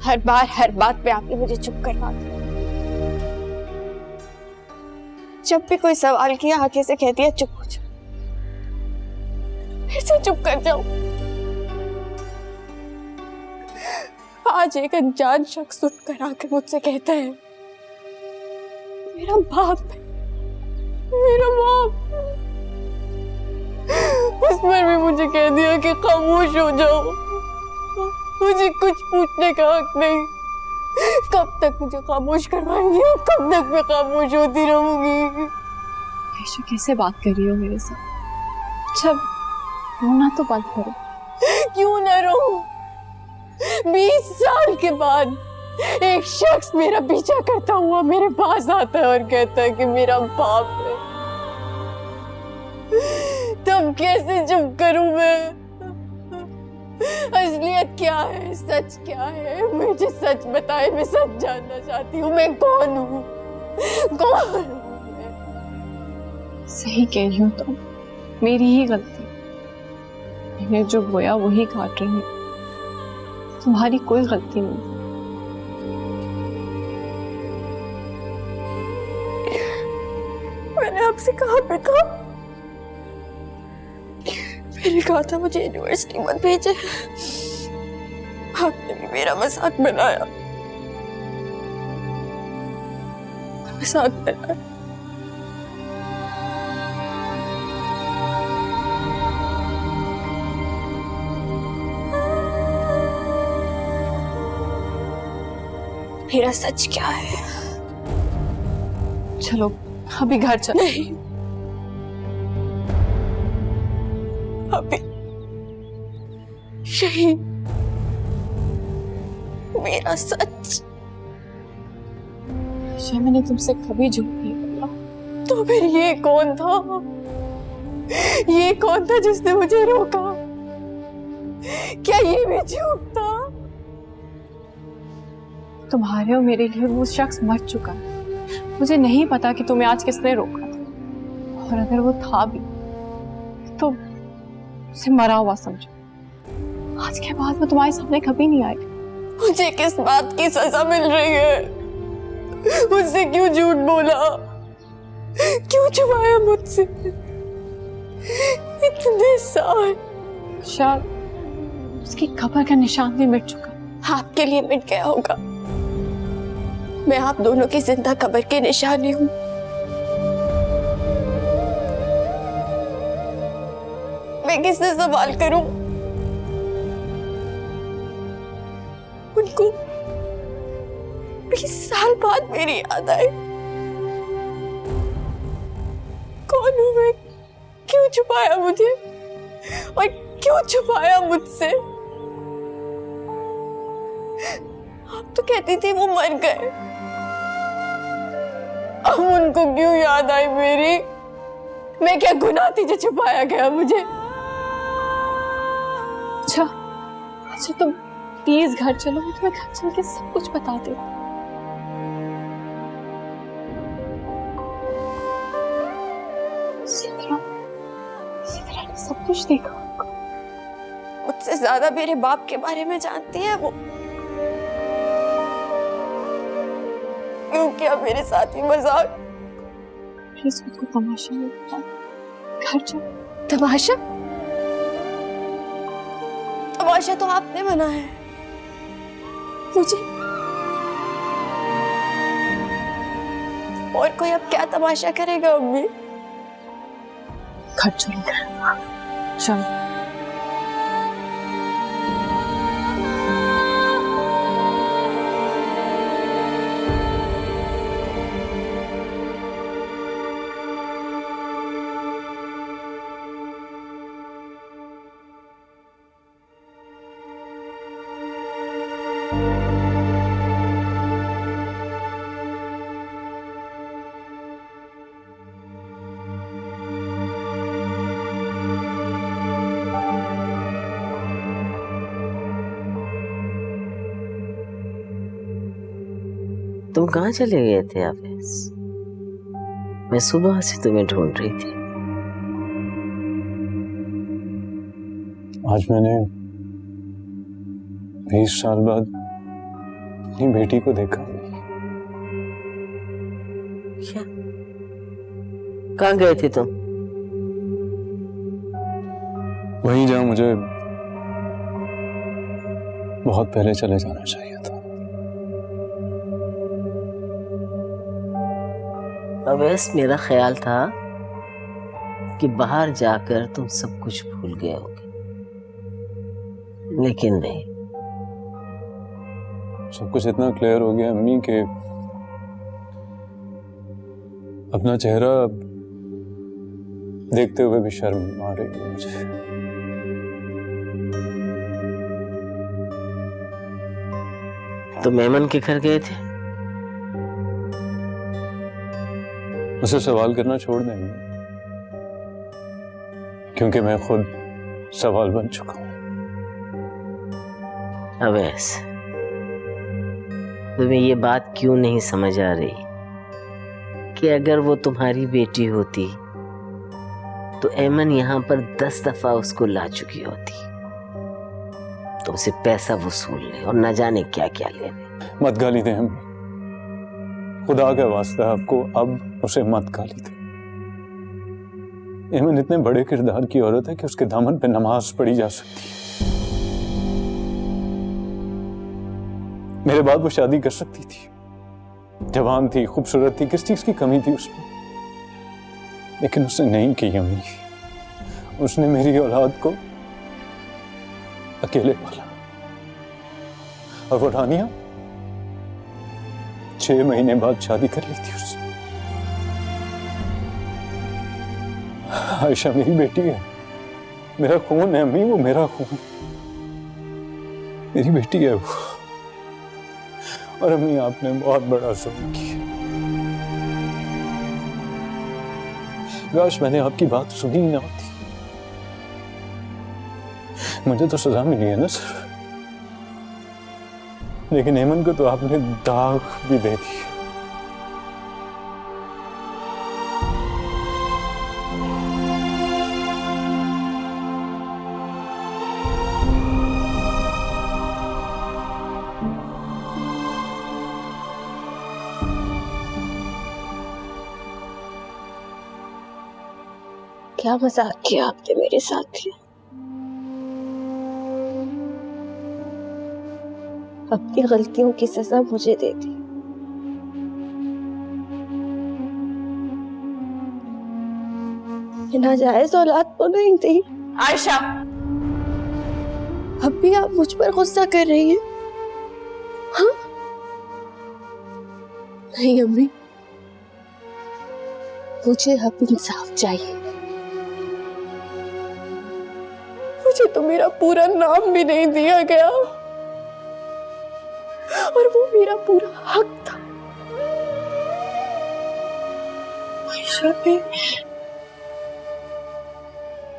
हर बात पे आपने मुझे चुप करवा दिया। जब भी कोई सवाल किया आके से कहती है चुप हो जाओ, फिर से चुप कर जाओ। आज एक अनजान शख्स उठकर आकर मुझसे कहता है मेरा बाप है, मेरा बाप। उस पर भी मुझे कह दिया कि खामोश हो जाओ, मुझे कुछ पूछने का हक नहीं। कब तक मुझे खामोश करवाएंगे? कब तक मैं खामोश होती रहूंगी? आयशा कैसे बात कर रही हो मेरे साथ? जब रोना तो बंद करो। क्यों न रो? 20 साल के बाद एक शख्स मेरा पीछा करता हुआ मेरे पास आता है और कहता है कि मेरा बाप है। तब कैसे चुप करूं मैं? असलियत क्या है, सच क्या है? मुझे सच बताए, मैं सच जानना चाहती हूँ। मैं कौन हूँ? कौन हूँ? सही कह रही हूँ, तो मेरी ही गलती। मैंने जो बोया वही काट रही हूँ, तुम्हारी कोई गलती नहीं। मैंने आपसे कहा बेटा, मैंने कहा था मुझे यूनिवर्सिटी मत भेजे। आपने भी मेरा मजाक बनाया, मजाक बनाया। मेरा सच क्या है? चलो अभी घर चलो। नहीं, अभी यही मेरा सच। मैंने तुमसे कभी झूठ नहीं बोला। तो फिर ये कौन था? ये कौन था जिसने मुझे रोका? क्या ये भी झूठ था? तुम्हारे और मेरे लिए वो शख्स मर चुका है। मुझे नहीं पता कि तुम्हें आज किसने रोका था, और अगर वो था भी तो उसे मरा हुआ समझो। आज के बाद वो तुम्हारे सामने कभी नहीं आएगा। मुझे किस बात की सजा मिल रही है? मुझसे क्यों झूठ बोला? क्यों छुपाया मुझसे इतने साल? शायद उसकी कब्र का निशान भी मिट चुका। आपके लिए मिट गया होगा। मैं आप दोनों की जिंदा कब्र के निशानी हूं। मैं किससे सवाल करूं? उनको 20 साल बाद मेरी याद आए। कौन हूं मैं? क्यों छुपाया मुझे? और क्यों छुपाया मुझसे? आप तो कहती थी वो मर गए, अब उनको क्यों याद आई मेरी? मैं क्या गुनाह थी जो छुपाया गया मुझे? अच्छा तुम प्लीज घर चलो, मैं तुम्हें घर चल के सब कुछ बता दे। सिद्रा ने सब कुछ देखा। मुझसे ज्यादा मेरे बाप के बारे में जानती है वो। क्यों किया मेरे साथ ही मजाक? प्लीज खुद को तमाशा नहीं बता। घर चलो। तमाशा? तमाशा तो आपने बना है मुझे। और कोई अब क्या तमाशा करेगा अम्मी? घर चलो। चलो। तुम कहाँ चले गए थे आफिस? मैं सुबह से तुम्हें ढूंढ रही थी। आज मैंने 20 साल बाद अपनी बेटी को देखा। क्या? कहाँ गए थे तुम? वहीं जहाँ मुझे बहुत पहले चले जाना चाहिए था। अवैस, मेरा ख्याल था कि बाहर जाकर तुम सब कुछ भूल गए होगे, लेकिन नहीं। सब कुछ इतना क्लियर हो गया अम्मी कि अपना चेहरा देखते हुए भी शर्म आ रही है मुझे। तो मेमन के घर गए थे? उसे सवाल करना छोड़ देंगे, क्योंकि मैं खुद सवाल बन चुका हूं। अवैस, तुम्हें ये बात क्यों नहीं समझ आ रही कि अगर वो तुम्हारी बेटी होती तो ऐमन यहाँ पर 10 दफा उसको ला चुकी होती, तुमसे पैसा वसूलने और न जाने क्या क्या लेने। मत गाली दे हमें, खुदा का वास्ता आपको अब उसे मत गाली दे। ऐमन इतने बड़े किरदार की औरत है कि उसके दामन पे नमाज पढ़ी जा सकती है। मेरे बाद वो शादी कर सकती थी, जवान थी, खूबसूरत थी, किस चीज की कमी थी उसमें? लेकिन उसने नहीं की अम्मी। उसने मेरी औलाद को अकेले पाला। और वो रानिया 6 महीने बाद शादी कर ली थी उससे। आयशा मेरी बेटी है, मेरा खून है अम्मी, वो मेरा खून, मेरी बेटी है वो। और अम्मी, आपने बहुत बड़ा जुल्म किया। काश मैंने आपकी बात सुनी ही ना होती। मुझे तो सजा मिली है ना सर, लेकिन ऐमन को तो आपने दाग भी दे दिया। क्या मजाक किया आपने मेरे साथ? अपनी गलतियों की सजा मुझे दे दी। ये नाजायज औलाद तो नहीं थी। आयशा, अब भी आप मुझ पर गुस्सा कर रही हैं? हाँ? नहीं अम्मी, मुझे अब इंसाफ चाहिए। मुझे तो मेरा पूरा नाम भी नहीं दिया गया, और वो मेरा पूरा हक था। आयशा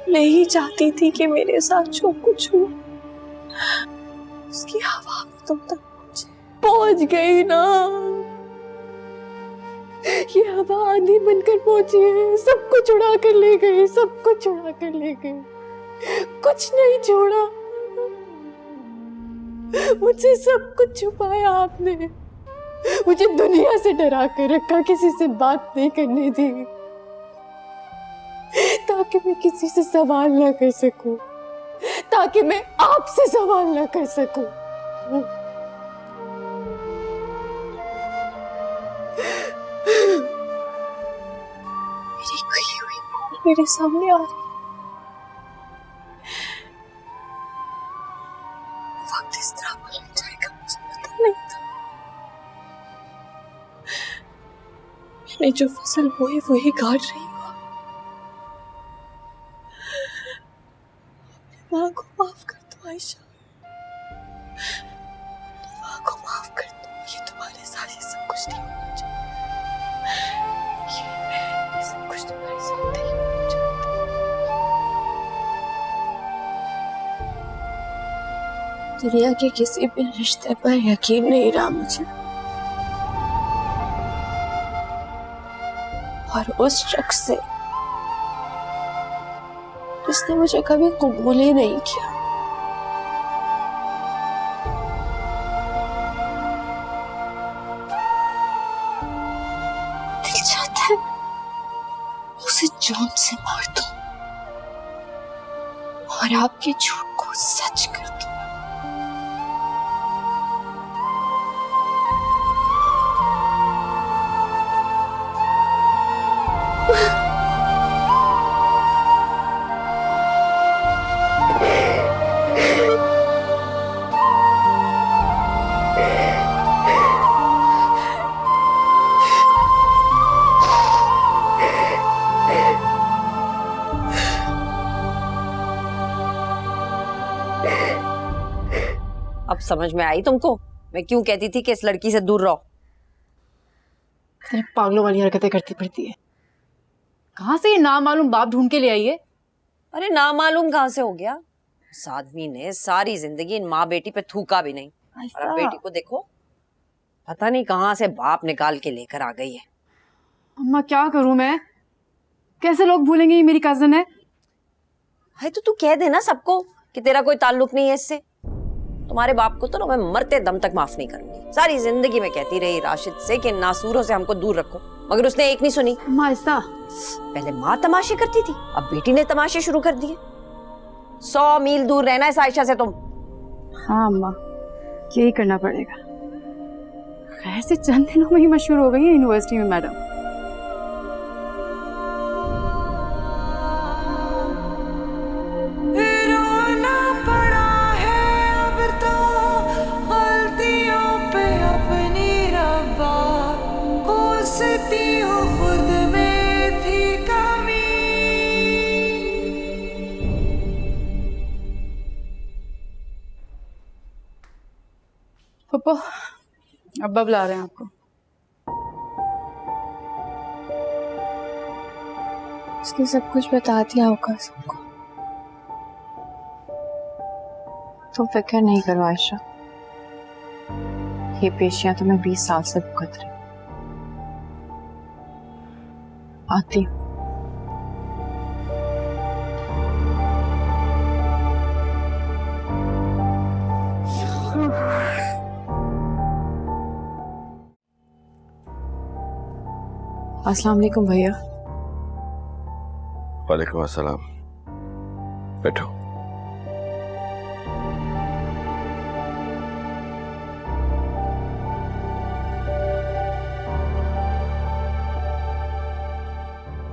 नहीं चाहती थी कि मेरे साथ जो कुछ हुआ उसकी हवा में तुम तक पहुंच गई ना। ये हवा आंधी बनकर पहुंची है, सब कुछ उड़ा कर ले गई, सब कुछ उड़ा कर ले गई, कुछ नहीं छोड़ा। मुझसे सब कुछ छुपाया आपने, मुझे दुनिया से डरा कर रखा, किसी से बात नहीं करने दी, ताकि मैं किसी से सवाल ना कर सकूं, ताकि मैं आपसे सवाल ना कर सकूं। मेरी खुली हुई भूल मेरे सामने आ रही, वक्त इस तरह बदल जाएगा मुझे पता नहीं था। मैंने जो फसल बोई वही काट रही हूँ। माँ को माफ कर दो आयशा, माँ को माफ कर दो। ये तुम्हारे साथ ये सब कुछ नहीं होना चाहिए, ये सब कुछ तुम्हारे साथ नहीं होना चाहिए। दुनिया के किसी भी रिश्ते पर यकीन नहीं रहा मुझे, और उस शख्स से जिसने मुझे कभी कबूल ही नहीं किया। दिल चाहता है उसे जान से मार दूं और आपके झूठ को सच कर दूं। अब समझ में आई तुमको मैं क्यों कहती थी कि इस लड़की से दूर रहो? इतने पागलों वाली हरकतें करती फिरती है। कहाँ से ये नामालूम बाप ढूंढ के ले आई है? अरे नामालूम कहाँ से हो गया? इस आदमी ने सारी जिंदगी इन माँ बेटी पे थूका भी नहीं, और अब बेटी को देखो पता नहीं कहाँ से बाप निकाल के लेकर आ गई है। अम्मा क्या करूं मैं? कैसे लोग भूलेंगे ये मेरी कजन है? है तो तू कह देना सबको कि तेरा कोई ताल्लुक नहीं है इससे। तुम्हारे बाप को तो ना मैं मरते दम तक माफ नहीं करूंगी। सारी जिंदगी मैं कहती रही राशिद से कि नासूरों से हमको दूर रखो, मगर उसने एक नहीं सुनी। अम्मा ऐसा पहले माँ तमाशे करती थी, अब बेटी ने तमाशे शुरू कर दिए। 100 मील दूर रहना है आयशा से तुम। हाँ अम्मा यही करना पड़ेगा। खैर से चंद दिनों में ही मशहूर हो गई है यूनिवर्सिटी में मैडम। पप्पा अब्बा बुला रहे हैं आपको। उसने सब कुछ बता दिया होगा सबको। तुम फिक्र नहीं करो आयशा, ये पेशियां तो मैं 20 साल से भुगत रही। आती हूँ। अस्सलाम वालेकुम भैया। वालेकुम अस्सलाम। बैठो।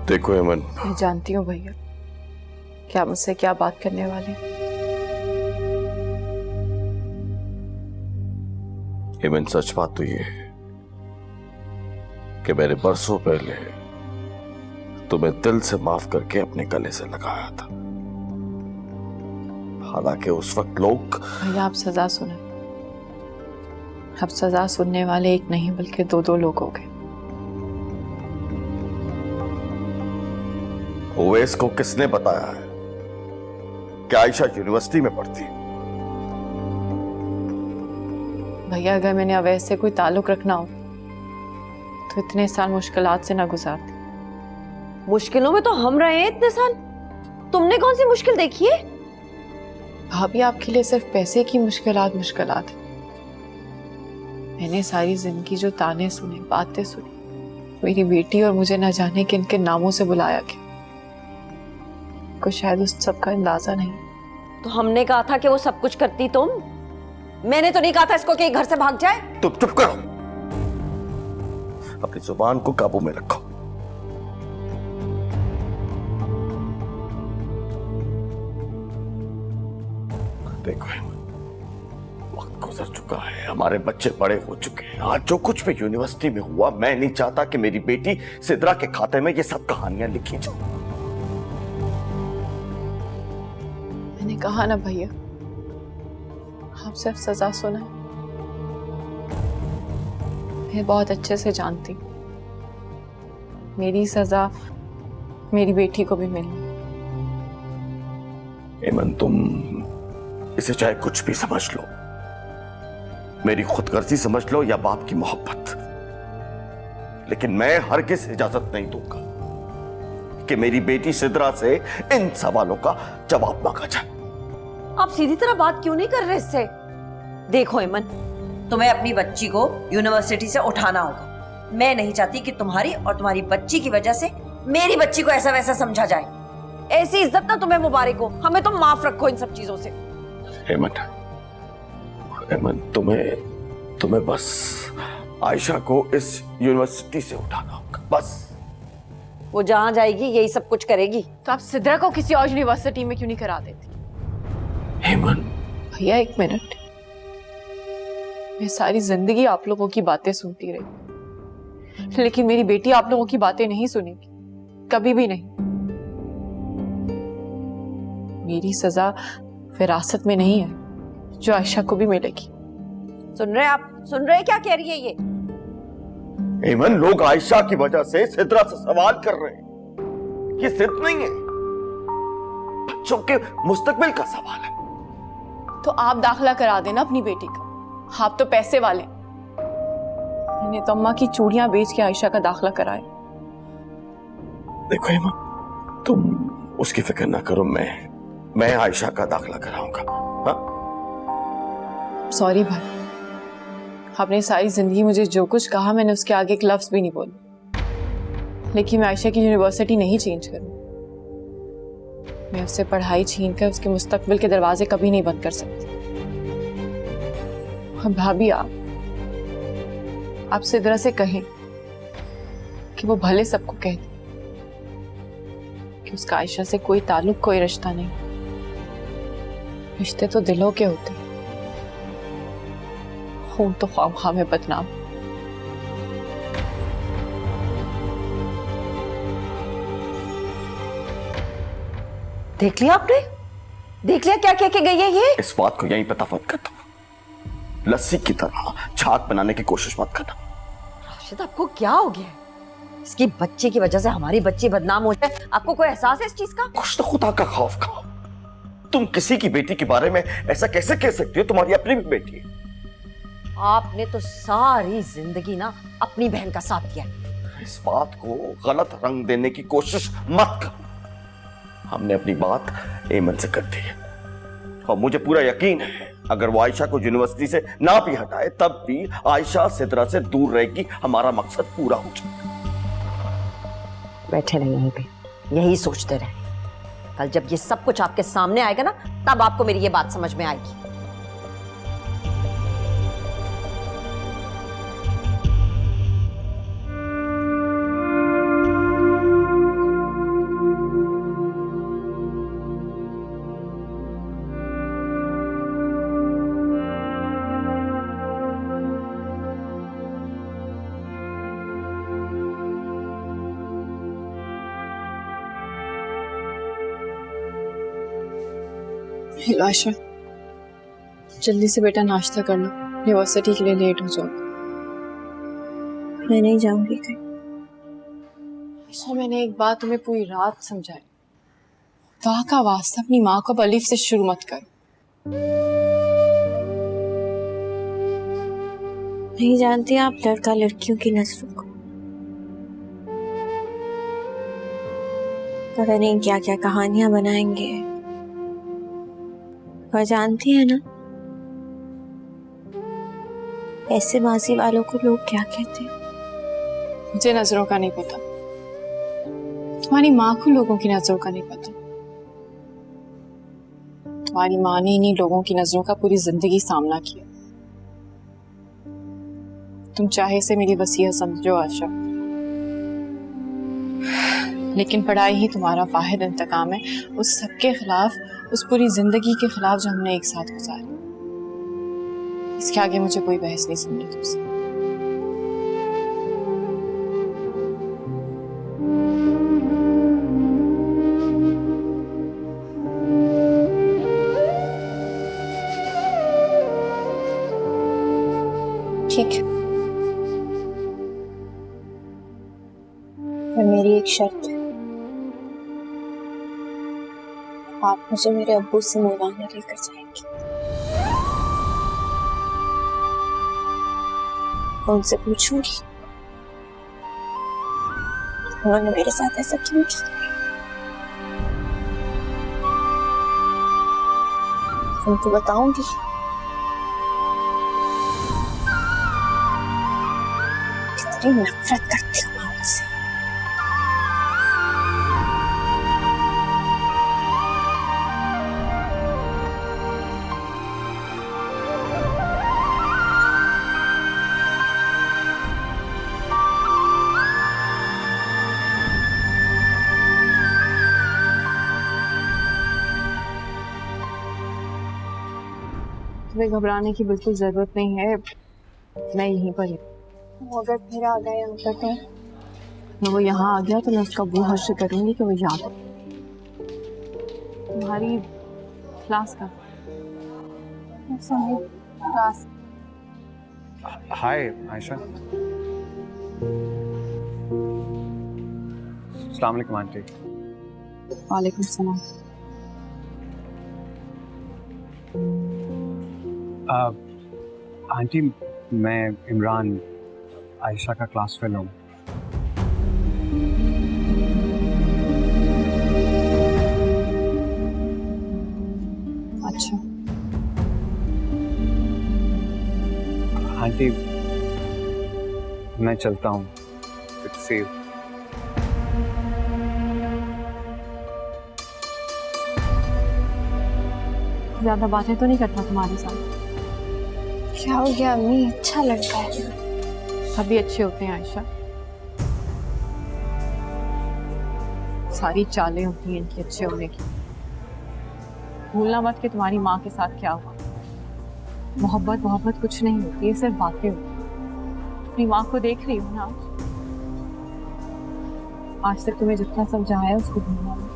देखो एमन, मैं जानती हूँ भैया क्या मुझसे क्या बात करने वाले। एमन सच बात तो ये है कि मैंने बरसों पहले तुम्हें दिल से माफ करके अपने गले से लगाया था। हालांकि उस वक्त लोग। भैया आप सजा सुने। अब सजा सुनने वाले एक नहीं बल्कि 2 लोग हो गए। ओवैस को किसने बताया है कि आयशा यूनिवर्सिटी में पढ़ती? भैया अगर मैंने अवैस से कोई ताल्लुक रखना हो तो इतने साल मुश्किलात से ना गुजारती। मुश्किलों में तो हम रहे हैं इतने साल, तुमने कौन सी मुश्किल देखी है? भाभी आपके लिए सिर्फ पैसे की मुश्किलात मुश्किलात है। मैंने सारी जिंदगी जो ताने सुने, बातें सुनी, मेरी बेटी और मुझे न जाने किन किन नामों से बुलाया गया, को शायद उस सब का अंदाजा नहीं। तो हमने कहा था कि वो सब कुछ करती तुम। मैंने तो नहीं कहा था इसको कि घर से भाग जाए। तुम चुप करो, अपनी जुबान को काबू में रखो। देखो वक्त गुजर चुका है, हमारे बच्चे बड़े हो चुके हैं। आज जो कुछ भी यूनिवर्सिटी में हुआ, मैं नहीं चाहता कि मेरी बेटी सिद्रा के खाते में ये सब कहानियां लिखी जाए। मैंने कहा ना भैया, आप सिर्फ सजा सुना। मैं बहुत अच्छे से जानती हूँ मेरी सजा मेरी बेटी को भी मिलनी। एमन तुम इसे चाहे कुछ भी समझ लो, मेरी खुदगर्जी समझ लो या बाप की मोहब्बत, लेकिन मैं हरगिज़ इजाजत नहीं दूंगा कि मेरी बेटी सिद्रा से इन सवालों का जवाब मांगा जाए। आप सीधी तरह बात क्यों नहीं कर रहे इससे? देखो इमन, तुम्हें अपनी बच्ची को यूनिवर्सिटी से उठाना होगा। मैं नहीं चाहती कि तुम्हारी और तुम्हारी बच्ची की वजह से मेरी बच्ची को ऐसा वैसा समझा जाए। ऐसी इज्जत ना तुम्हें मुबारक हो। हमें तो माफ रखो इन सब चीजों से। हेमन, तुम्हें बस आयशा को इस यूनिवर्सिटी से उठाना होगा, बस। वो जहां जाएगी यही सब कुछ करेगी। तो आप सिद्रा को किसी और यूनिवर्सिटी में क्यों नहीं करा देती? हेमन, भैया एक मिनट, मैं सारी जिंदगी आप लोगों की बातें सुनती रही, लेकिन मेरी बेटी आप लोगों की बातें नहीं सुनेगी, कभी भी नहीं। मेरी सजा विरासत में नहीं है जो आयशा को भी मिलेगी। सुन रहे आप? सुन रहे क्या कह रही है ये? हेमन, लोग आयशा की वजह से सिद्रा से सवाल कर रहे हैं। ये सिर्फ नहीं है, बच्चों के मुस्तकबिल का सवाल है। तो आप दाखिला करा देना अपनी बेटी का, आप तो पैसे वाले। मैंने तो अम्मा की चूड़ियां बेच के आयशा का दाखिला कराया। देखो हेमन, तुम उसकी फिक्र ना करो, मैं आयशा का दाखिला कराऊंगा। सॉरी भाई, आपने सारी जिंदगी मुझे जो कुछ कहा मैंने उसके आगे एक लफ्ज भी नहीं बोला, लेकिन मैं आयशा की यूनिवर्सिटी नहीं चेंज करूं। मैं उससे पढ़ाई छीन कर उसके मुस्तकबिल के दरवाजे कभी नहीं बंद कर सकती। अब भाभी, आप सिद्रा से कहें कि वो भले सबको कह दे कि उसका आयशा से कोई ताल्लुक, कोई रिश्ता नहीं। रिश्ते तो दिलों के होते हैं, खून तो ख्वाम में बदनाम। देख लिया आपने? देख लिया क्या कह के गई है ये? इस बात को यहीं पे तफत कर दो। लस्सी की तरह छाछ बनाने की कोशिश मत करना। राशिद, आपको क्या हो गया? इसकी बच्ची की वजह से हमारी बच्ची बदनाम हो जाए, आपको कोई एहसास है इस चीज का? कुछ तो खुदा का खौफ खाओ। तुम किसी की बेटी के बारे में ऐसा कैसे कह सकती हो? तुम्हारी अपनी भी बेटी है। आपने तो सारी जिंदगी ना अपनी बहन का साथ दिया। इस बात को गलत रंग देने की कोशिश मत करो। हमने अपनी बात एमन से कर दी है और मुझे पूरा यकीन है अगर वो आयशा को यूनिवर्सिटी से ना भी हटाए तब भी आयशा सिद्रा से दूर रहेगी। हमारा मकसद पूरा हो जाएगा। बैठे रहे यहीं पे, यही सोचते रहे। कल जब ये सब कुछ आपके सामने आएगा ना, तब आपको मेरी ये बात समझ में आएगी। हेलो आयशा, जल्दी से बेटा नाश्ता कर लो, यूनिवर्सिटी के लिए लेट हो जाओ। मैं नहीं जाऊंगी कहीं। आयशा, मैंने एक बात तुम्हें पूरी रात समझाई। खुदा का वास्ता अपनी माँ को अलीफ से शुरू मत करो। नहीं जानती आप लड़का लड़कियों की नजरों को, पता नहीं क्या क्या कहानियां बनाएंगे। और जानती है ना ऐसे माजी वालों को लोग क्या कहते हैं? मुझे नजरों का नहीं पता, तुम्हारी माँ को लोगों की नजरों का नहीं पता। तुम्हारी माँ ने इन्हीं लोगों की नजरों का पूरी जिंदगी सामना किया। तुम चाहे से मेरी वसीयत समझो आशा, लेकिन पढ़ाई ही तुम्हारा वाहिद इंतकाम है उस सबके खिलाफ, उस पूरी जिंदगी के खिलाफ जो हमने एक साथ गुजारी। इसके आगे मुझे कोई बहस नहीं सुननी तुमसे। ठीक है, पर मेरी एक शर्त है। आप मुझे मेरे अब्बू से मिलवाने लेकर जाएंगे। उनसे पूछूंगी उन्होंने मेरे साथ ऐसा क्यों किया। तुमको बताऊंगी। कितनी नफरत करती हूँ मैं उनसे। तुम्हें घबराने की बिल्कुल जरूरत नहीं है, मैं यहीं पर हूँ। वो अगर फिर आ गया यहाँ पर कहीं, मैं वो यहाँ आ गया तो मैं उसका वो हश्र करूंगी कि वो याद हो। तुम्हारी क्लास का क्लास। हाय आयशा। अस्सलाम वालेकुम आंटी। वालेकुम सलाम। आंटी मैं इमरान, आयशा का क्लास फेलो हूँ। अच्छा आंटी मैं चलता हूँ। Good to see you. ज्यादा बातें तो नहीं करता तुम्हारे साथ। क्या हो गया अम्मी? अच्छा लगता है। सभी अच्छे होते हैं आयशा, सारी चालें होती हैं इनकी अच्छे होने की। भूलना मत कि तुम्हारी माँ के साथ क्या हुआ। मोहब्बत मोहब्बत कुछ नहीं होती है, सिर्फ बातें होती हैं। अपनी माँ को देख रही हो ना, आज तक तुम्हें जितना समझाया उसको भूलना मत।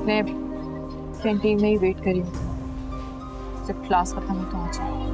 मैं कैंटीन में ही वेट करी हूँ, जब क्लास खत्म हो तो आ जाए।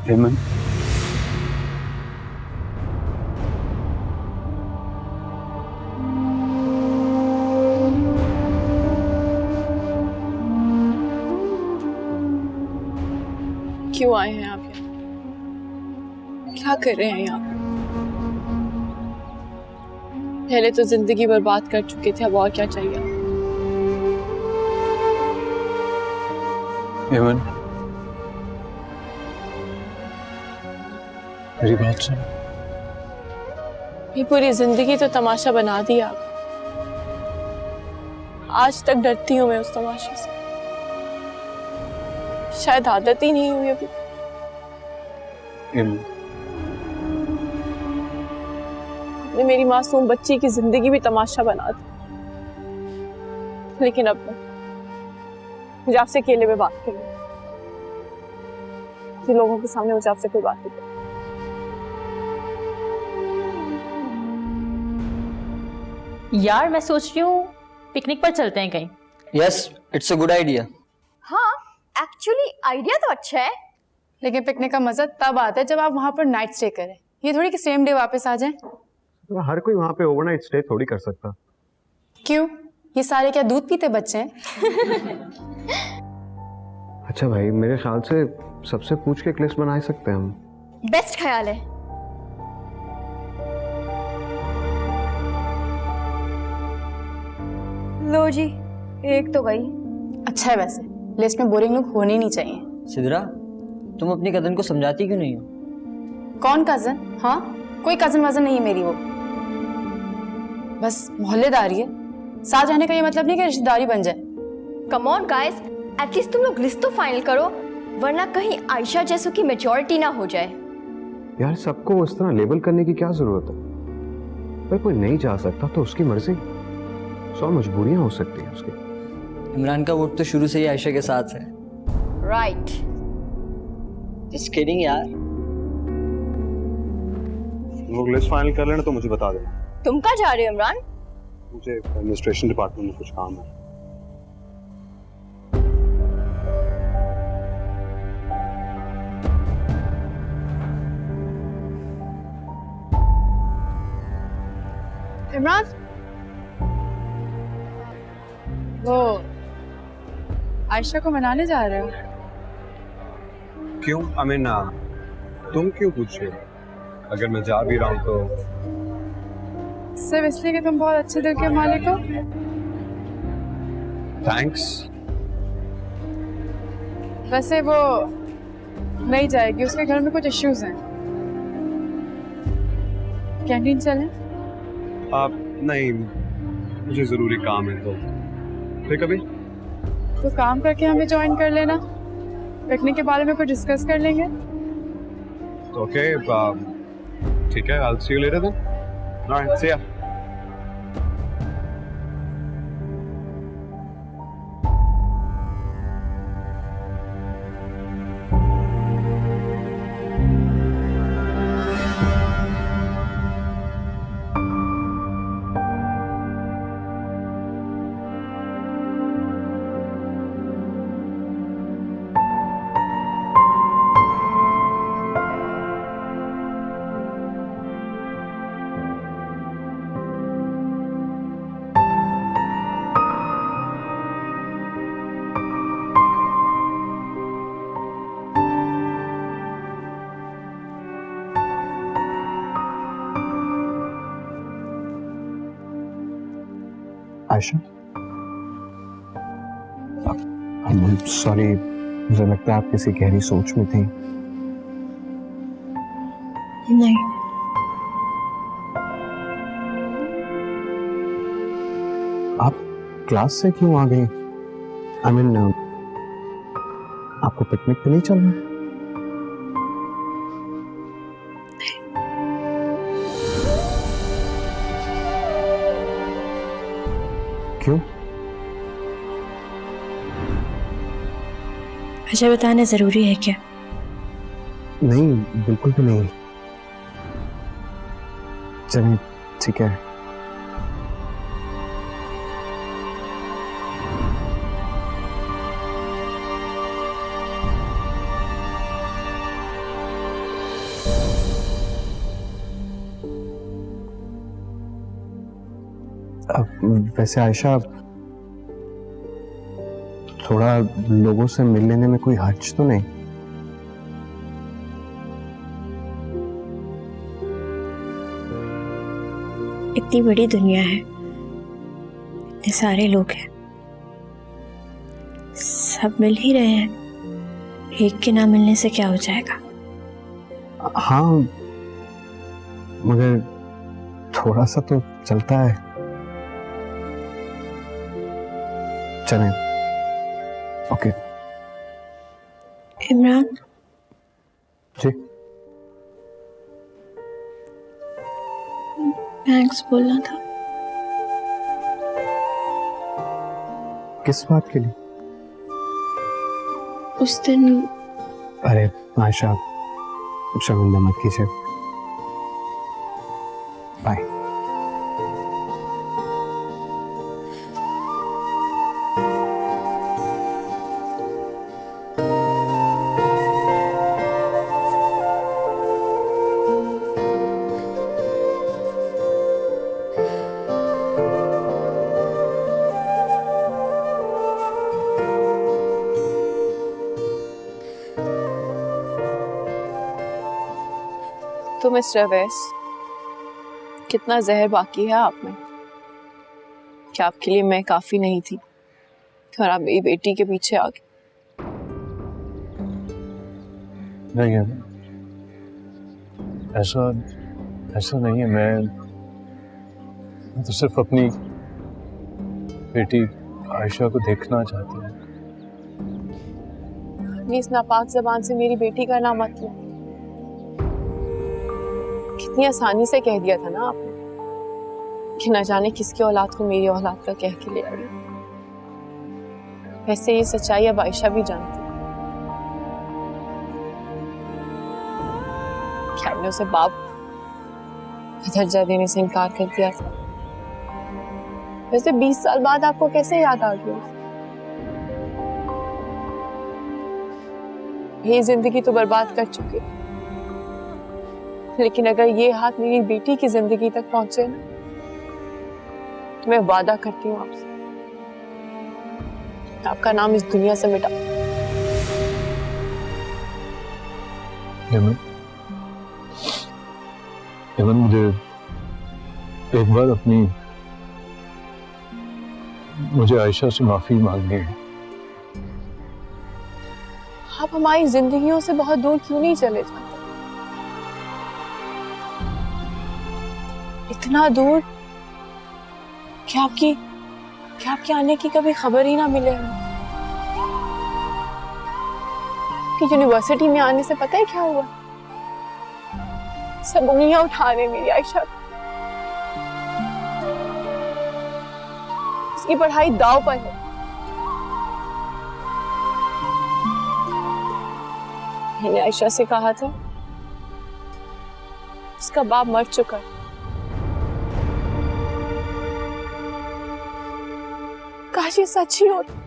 हेमंत, क्यों आए हैं आप यहाँ? क्या कर रहे हैं यहाँ? पहले तो जिंदगी बर्बाद कर चुके थे, अब और क्या चाहिए? हेमंत, मेरी बात सुन। ये पूरी जिंदगी तो तमाशा बना दिया। आज तक डरती हूँ मैं उस तमाशे से। शायद आदत ही नहीं हुई अभी। हेमंत, आपने मेरी मासूम बच्ची की जिंदगी भी तमाशा बना दी। लेकिन अब मुझे आपसे अकेले में बात करनी, लोगों के सामने मुझे आपसे कोई बात नहीं करनी। यार मैं सोच रही हूँ पिकनिक पर चलते हैं कहीं। Yes, it's a good idea. हाँ, एक्चुअली आइडिया तो अच्छा है, लेकिन पिकनिक का मजा तब आता है जब आप वहाँ पर नाइट स्टे करें। ये थोड़ी कि सेम डे वापस आ जाएं। तो हर कोई वहाँ पे ओवरनाइट स्टे थोड़ी कर सकता। क्यों? ये सारे क्या दूध पीते बच्चे हैं? अच्छा भाई, मेरे ख्याल से सबसे पूछ के एक लिस्ट बना सकते हैं हम। बेस्ट ख्याल है। लो जी, एक तो गई। अच्छा है वैसे, लिस्ट में बोरिंग लोग होने नहीं चाहिए। सिद्रा, तुम अपनी कजन को समझाती क्यों नहीं हो? कौन कजन? हाँ, कोई कजन वजन नहीं है मेरी, वो बस मोहल्लेदारी है। साथ रहने का ये मतलब नहीं कि रिश्तेदारी बन जाए। कम ऑन गाइस, एटलीस्ट तुम लोग लिस्ट तो फाइनल करो, वरना कहीं आयशा जैसों की मेजॉरिटी ना हो जाए। यार सबको उस तरह लेबल करने की क्या जरूरत है? पर कोई नहीं जा सकता तो उसकी मर्जी, 100 मजबूरियां हो सकती है उसकी। इमरान का वोट तो शुरू से ही आयशा के साथ है। राइट। जस्ट किडिंग यार। लोग लिस्ट फाइनल कर लेना तो मुझे बता देना। तुम कहाँ जा रहे हो इमरान? मुझे एडमिनिस्ट्रेशन डिपार्टमेंट में कुछ काम है। इमरान, वो आयशा को मनाने जा रहे हो? क्यों? आई मीन तुम क्यों पूछ रहे हो? अगर मैं जा भी रहा हूँ तो सिर्फ इसलिए कि तुम बहुत अच्छे दिल के मालिक हो? थैंक्स। वैसे वो नहीं जाएगी, उसके घर में कुछ इश्यूज हैं। कैंटीन चलें? आप नहीं, मुझे जरूरी काम है तो फिर कभी। तो काम करके हमें ज्वाइन कर लेना, पिकनिक के बारे में कुछ डिस्कस कर लेंगे। ओके, ठीक है, I'll see you later then. All right, see ya. Ayesha, I'm sorry, मुझे लगता है आप किसी गहरी सोच में थी। नहीं, आप क्लास से क्यों आ गई? आई मीन आपको पिकनिक पे नहीं चलना? क्यों? मुझे बताना जरूरी है क्या? नहीं, बिल्कुल भी नहीं। चलिए, ठीक है। वैसे आयशा, थोड़ा लोगों से मिल लेने में कोई हर्ज तो नहीं? इतनी बड़ी दुनिया है, इतने सारे लोग हैं, सब मिल ही रहे हैं, एक के ना मिलने से क्या हो जाएगा? हाँ, मगर थोड़ा सा तो चलता है। चलें। ओके। इमरान जी, थैंक्स बोलना था। किस बात के लिए? उस दिन। अरे आयशा, शर्मिंदा मत कीजिए। बाय। तो मिस्टर अवैस, कितना जहर बाकी है आप में? कि आपके लिए मैं काफी नहीं थी और आप मेरी बेटी के पीछे आ गए। नहीं है, ऐसा ऐसा नहीं है। मैं तो सिर्फ अपनी बेटी आयशा को देखना चाहती हूँ। अपनी इस नापाक जबान से मेरी बेटी का नाम मत लो। कितनी आसानी से कह दिया था ना आपने कि न जाने किसकी औलाद को मेरी औलाद का कह के ले आई। वैसे ये सच्चाई अब आयशा भी जानती है। क्या मैंने उसे बाप का दर्जा देने से इनकार कर दिया था? वैसे 20 साल बाद आपको कैसे याद आ गया? ये जिंदगी तो बर्बाद कर चुके, लेकिन अगर ये हाथ मेरी बेटी की जिंदगी तक पहुंचे ना, तो मैं वादा करती हूँ आपसे, आपका नाम इस दुनिया से मिटा। एमन, मुझे आयशा से माफी मांगनी है। आप हमारी जिंदगियों से बहुत दूर क्यों नहीं चले जाते? इतना दूर कि आपके आने की कभी खबर ही ना मिले हमें। कि यूनिवर्सिटी में आने से पता है क्या हुआ? सब उंगलियां उठा रहे मेरी आयशा। उसकी पढ़ाई दांव पर है। मैंने आयशा से कहा था उसका बाप मर चुका है। काश ये सच ही होता।